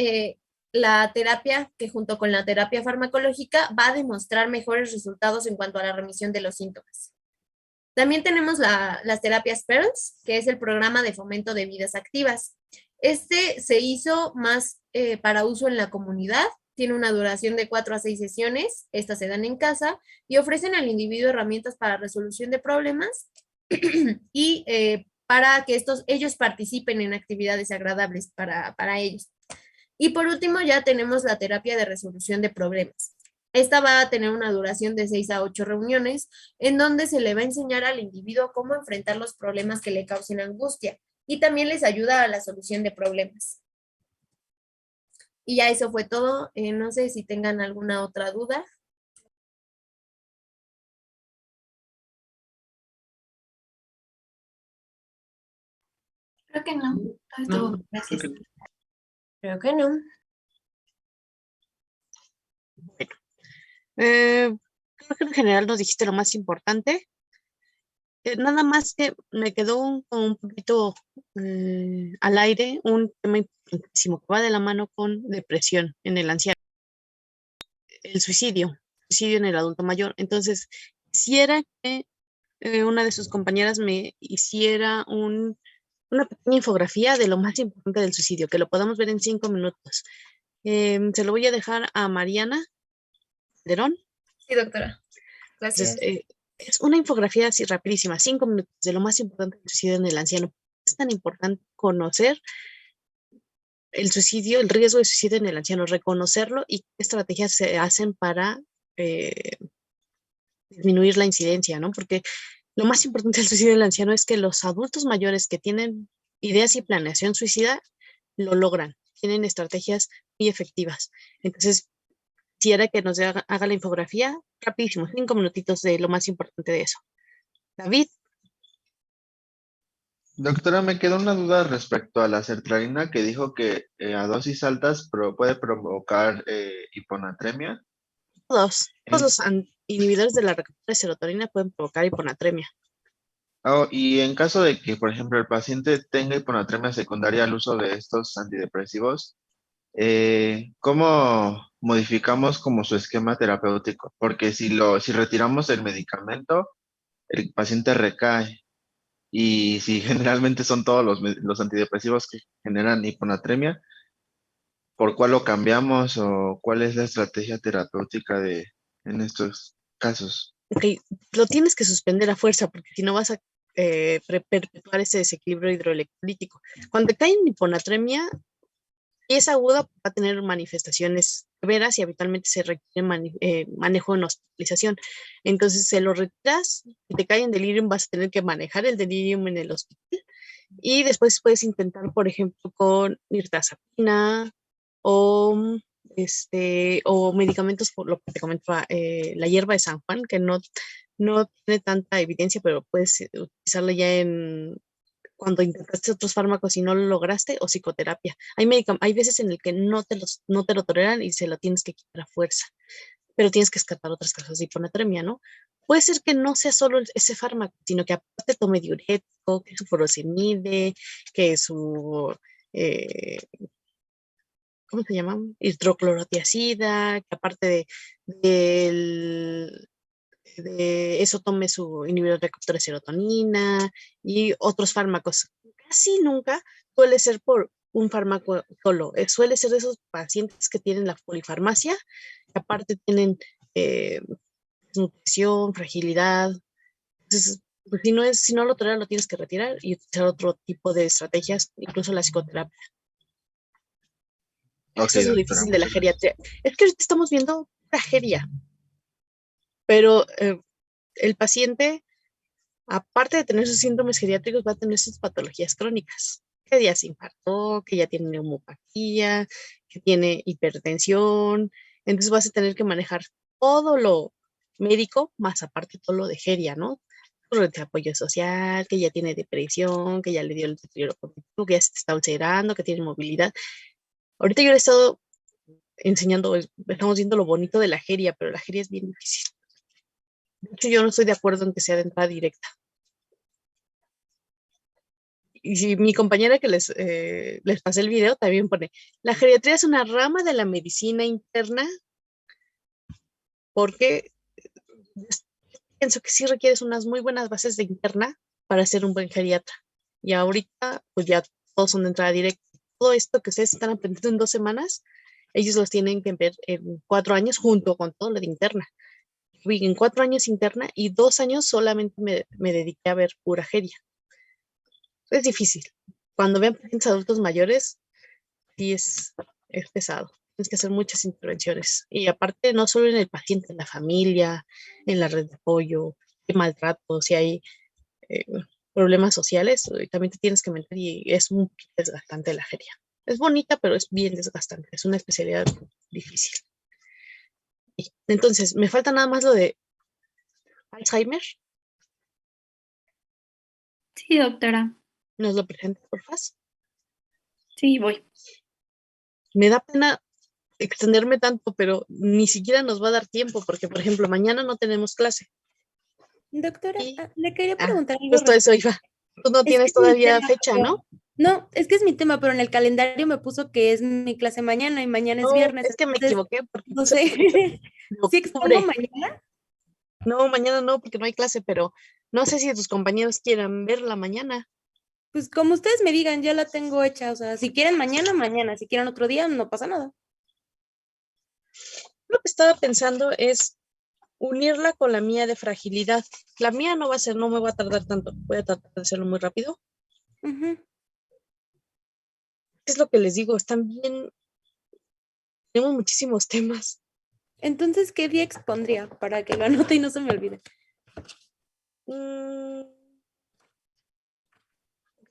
la terapia que junto con la terapia farmacológica va a demostrar mejores resultados en cuanto a la remisión de los síntomas. También tenemos las terapias PEARLS, que es el programa de fomento de vidas activas. Este se hizo más para uso en la comunidad, tiene una duración de 4 a 6 sesiones, estas se dan en casa y ofrecen al individuo herramientas para resolución de problemas y para que ellos participen en actividades agradables para ellos. Y por último ya tenemos la terapia de resolución de problemas. Esta va a tener una duración de 6 a 8 reuniones, en donde se le va a enseñar al individuo cómo enfrentar los problemas que le causen angustia y también les ayuda a la solución de problemas. Y ya eso fue todo. No sé si tengan alguna otra duda. Creo que no. Todo estuvo bien, gracias. Creo que no. Creo que en general nos dijiste lo más importante. Nada más que me quedó un poquito al aire un tema importantísimo que va de la mano con depresión en el anciano, el suicidio en el adulto mayor. Entonces, quisiera que una de sus compañeras me hiciera una pequeña infografía de lo más importante del suicidio, que lo podamos ver en 5 minutos. Se lo voy a dejar a Mariana Lerón. Sí, doctora. Entonces, Gracias. es una infografía así rapidísima, 5 minutos de lo más importante del suicidio en el anciano. Es tan importante conocer el suicidio, el riesgo de suicidio en el anciano, reconocerlo y qué estrategias se hacen para disminuir la incidencia, ¿no? Porque lo más importante del suicidio del anciano es que los adultos mayores que tienen ideas y planeación suicida lo logran, tienen estrategias muy efectivas. Entonces, quisiera que nos haga la infografía rapidísimo, 5 minutitos de lo más importante de eso. David. Doctora, me quedó una duda respecto a la sertralina que dijo que a dosis altas puede provocar hiponatremia. Todos los inhibidores de la recaptura de serotonina pueden provocar hiponatremia. Oh, y en caso de que, por ejemplo, el paciente tenga hiponatremia secundaria al uso de estos antidepresivos, ¿cómo modificamos como su esquema terapéutico? Porque si retiramos el medicamento, el paciente recae. Y si generalmente son todos los antidepresivos que generan hiponatremia, ¿por cuál lo cambiamos o cuál es la estrategia terapéutica en estos casos? Ok, lo tienes que suspender a fuerza porque si no vas a perpetuar ese desequilibrio hidroelectrolítico. Cuando cae en hiponatremia, y es aguda, va a tener manifestaciones severas y habitualmente se requiere manejo en hospitalización. Entonces, se lo retiras, si te cae en delirium, vas a tener que manejar el delirium en el hospital y después puedes intentar, por ejemplo, con mirtazapina o, o medicamentos, por lo que te comentaba, la hierba de San Juan, que no tiene tanta evidencia, pero puedes utilizarla ya cuando intentaste otros fármacos y no lo lograste, o psicoterapia. Hay veces en el que no te lo toleran y se lo tienes que quitar a fuerza, pero tienes que descartar otras causas de hiponatremia, ¿no? Puede ser que no sea solo ese fármaco, sino que aparte tome diurético, que su furosemide, que su, ¿cómo se llama? Hidroclorotiazida, que aparte de eso tome su inhibidor de recaptura de serotonina y otros fármacos. Casi nunca suele ser por un fármaco solo. Suele ser de esos pacientes que tienen la polifarmacia, que aparte tienen nutrición, fragilidad. Entonces, pues, si no lo toleras, lo tienes que retirar y utilizar otro tipo de estrategias, incluso la psicoterapia. Ok, Eso es lo doctora, difícil de la muchas geriatría. Es que ahorita estamos viendo tragedia, pero el paciente, aparte de tener sus síndromes geriátricos, va a tener sus patologías crónicas. Que ya se infartó, que ya tiene neumopatía, que tiene hipertensión. Entonces vas a tener que manejar todo lo médico, más aparte todo lo de geria, ¿no? Red de apoyo social, que ya tiene depresión, que ya le dio el deterioro cognitivo, que ya se está ulcerando, que tiene movilidad. Ahorita yo le he estado enseñando, estamos viendo lo bonito de la geria, pero la geria es bien difícil. De hecho, yo no estoy de acuerdo en que sea de entrada directa. Y si mi compañera que les pasé el video también pone, la geriatría es una rama de la medicina interna porque pienso que sí requieres unas muy buenas bases de interna para ser un buen geriatra. Y ahorita, pues ya todos son de entrada directa. Todo esto que ustedes están aprendiendo en 2 semanas, ellos los tienen que ver en 4 años junto con todo lo de interna. Fui en 4 años interna y 2 años solamente me dediqué a ver pura geria. Es difícil. Cuando vean pacientes adultos mayores, sí es pesado. Tienes que hacer muchas intervenciones. Y aparte, no solo en el paciente, en la familia, en la red de apoyo, qué maltrato, si hay problemas sociales, también te tienes que meter y es muy desgastante la geria. Es bonita, pero es bien desgastante. Es una especialidad difícil. Entonces, me falta nada más lo de Alzheimer. Sí, doctora. ¿Nos lo presenta, por favor? Sí, voy. Me da pena extenderme tanto, pero ni siquiera nos va a dar tiempo, porque, por ejemplo, mañana no tenemos clase. Doctora, Y, le quería ah, preguntar algo justo eso, respecto. Iva. Tú no Es que tienes es mi todavía tema, fecha, pero- ¿no? No, es que es mi tema, pero en el calendario me puso que es mi clase mañana y mañana es No, viernes, es que me entonces, equivoqué porque no puse sé. fecha de ¿Sí expongo octubre. mañana? No, mañana no, porque no hay clase, pero no sé si tus compañeros quieran verla mañana. Pues como ustedes me digan, ya la tengo hecha, o sea, si quieren mañana, mañana, si quieren otro día, no pasa nada. Lo que estaba pensando es unirla con la mía de fragilidad. La mía no va a ser, no me va a tardar tanto. Voy a tratar de hacerlo muy rápido. Ujú. Es lo que les digo, están bien, tenemos muchísimos temas. Entonces, ¿qué día expondría para que lo anote y no se me olvide?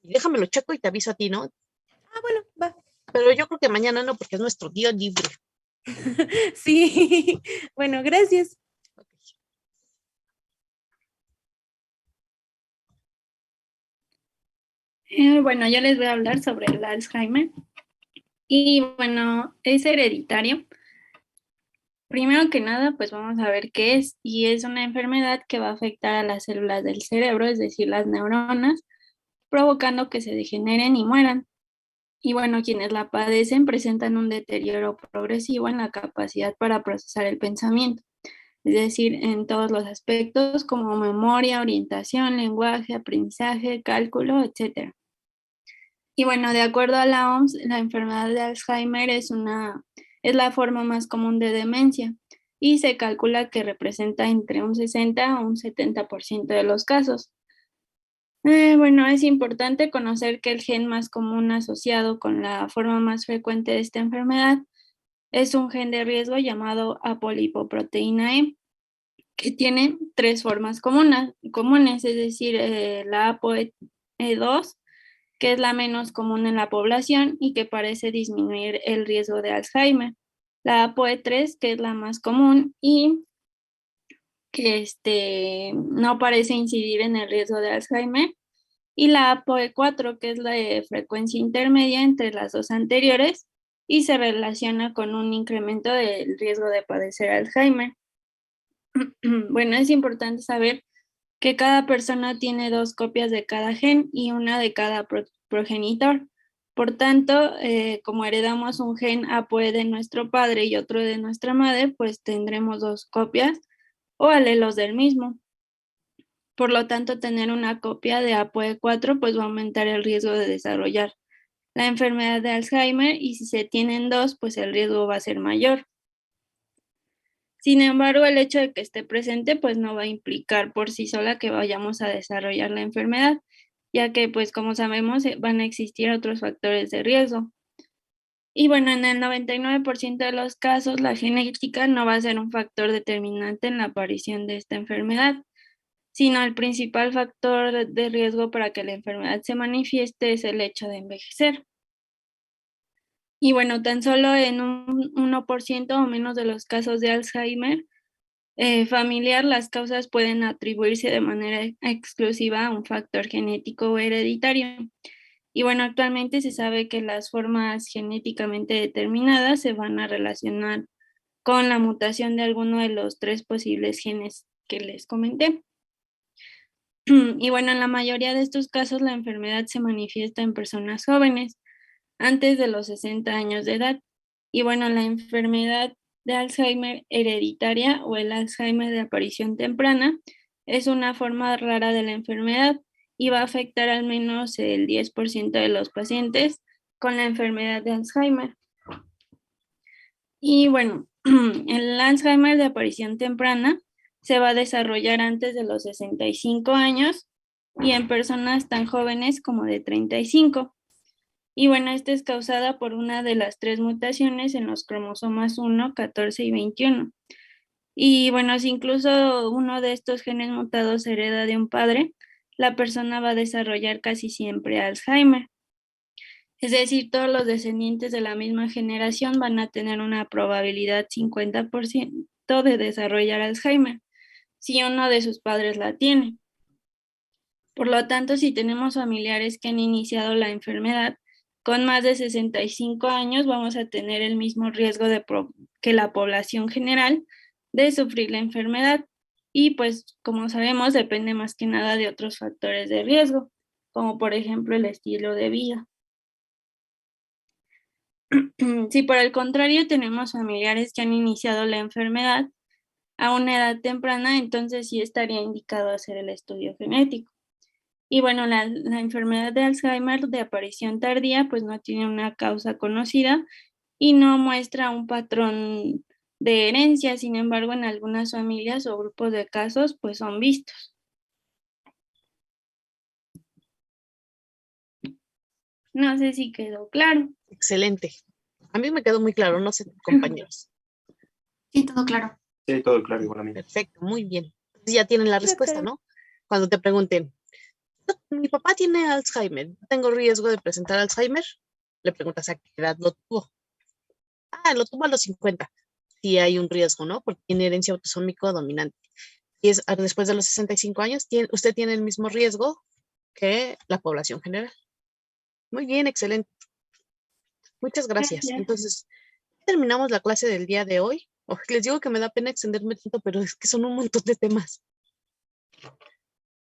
Déjamelo checo y te aviso a ti, ¿no? Ah, bueno, va. Pero yo creo que mañana no, porque es nuestro día libre. Sí, bueno, gracias. Bueno, yo les voy a hablar sobre el Alzheimer. Y bueno, es hereditario. Primero que nada, pues vamos a ver qué es. Y es una enfermedad que va a afectar a las células del cerebro, es decir, las neuronas, provocando que se degeneren y mueran. Y bueno, quienes la padecen presentan un deterioro progresivo en la capacidad para procesar el pensamiento, es decir, en todos los aspectos como memoria, orientación, lenguaje, aprendizaje, cálculo, etc. Y bueno, de acuerdo a la OMS, la enfermedad de Alzheimer es la forma más común de demencia y se calcula que representa entre un 60 a un 70% de los casos. Bueno, es importante conocer que el gen más común asociado con la forma más frecuente de esta enfermedad es un gen de riesgo llamado apolipoproteína E, que tiene tres formas comunes, es decir, la ApoE2, que es la menos común en la población y que parece disminuir el riesgo de Alzheimer, la ApoE3, que es la más común y que no parece incidir en el riesgo de Alzheimer, y la ApoE4, que es la de frecuencia intermedia entre las dos anteriores y se relaciona con un incremento del riesgo de padecer Alzheimer. Bueno, es importante saber que cada persona tiene dos copias de cada gen y una de cada progenitor. Por tanto, como heredamos un gen ApoE de nuestro padre y otro de nuestra madre, pues tendremos dos copias o alelos del mismo. Por lo tanto, tener una copia de ApoE4 pues va a aumentar el riesgo de desarrollar la enfermedad de Alzheimer y si se tienen dos, pues el riesgo va a ser mayor. Sin embargo, el hecho de que esté presente pues no va a implicar por sí sola que vayamos a desarrollar la enfermedad, ya que pues como sabemos van a existir otros factores de riesgo. Y bueno, en el 99% de los casos la genética no va a ser un factor determinante en la aparición de esta enfermedad, sino el principal factor de riesgo para que la enfermedad se manifieste es el hecho de envejecer. Y bueno, tan solo en un 1% o menos de los casos de Alzheimer familiar, las causas pueden atribuirse de manera exclusiva a un factor genético o hereditario. Y bueno, actualmente se sabe que las formas genéticamente determinadas se van a relacionar con la mutación de alguno de los tres posibles genes que les comenté. Y bueno, en la mayoría de estos casos la enfermedad se manifiesta en personas jóvenes, antes de los 60 años de edad. Y bueno, la enfermedad de Alzheimer hereditaria o el Alzheimer de aparición temprana es una forma rara de la enfermedad y va a afectar al menos el 10% de los pacientes con la enfermedad de Alzheimer. Y bueno, el Alzheimer de aparición temprana se va a desarrollar antes de los 65 años y en personas tan jóvenes como de 35. Y bueno, esta es causada por una de las tres mutaciones en los cromosomas 1, 14 y 21. Y bueno, si incluso uno de estos genes mutados hereda de un padre, la persona va a desarrollar casi siempre Alzheimer. Es decir, todos los descendientes de la misma generación van a tener una probabilidad 50% de desarrollar Alzheimer, si uno de sus padres la tiene. Por lo tanto, si tenemos familiares que han iniciado la enfermedad con más de 65 años, vamos a tener el mismo riesgo que la población general de sufrir la enfermedad. Y pues, como sabemos, depende más que nada de otros factores de riesgo, como por ejemplo el estilo de vida. Si por el contrario tenemos familiares que han iniciado la enfermedad a una edad temprana, entonces sí estaría indicado hacer el estudio genético. Y bueno, la enfermedad de Alzheimer de aparición tardía pues no tiene una causa conocida y no muestra un patrón de herencia, sin embargo en algunas familias o grupos de casos pues son vistos. No sé si quedó claro. Excelente. A mí me quedó muy claro, no sé, compañeros. Sí, todo claro. Sí, todo claro, igual a mí. Perfecto, muy bien. Entonces ya tienen la respuesta, ¿no? Cuando te pregunten, mi papá tiene Alzheimer, ¿tengo riesgo de presentar Alzheimer? Le preguntas a qué edad lo tuvo. Lo tuvo a los 50. Sí hay un riesgo, ¿no? Porque tiene herencia autosómico dominante. Y es después de los 65 años, usted tiene el mismo riesgo que la población general. Muy bien, excelente. Muchas gracias. Entonces, terminamos la clase del día de hoy. Les digo que me da pena extenderme tanto, pero es que son un montón de temas.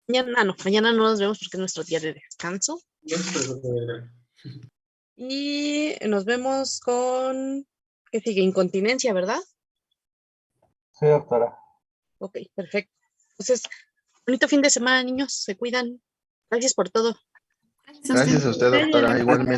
Mañana no nos vemos porque es nuestro día de descanso. Y nos vemos con, ¿qué sigue? Incontinencia, ¿verdad? Sí, doctora. Ok, perfecto. Entonces, bonito fin de semana, niños. Se cuidan. Gracias por todo. Gracias a usted, doctora, igualmente.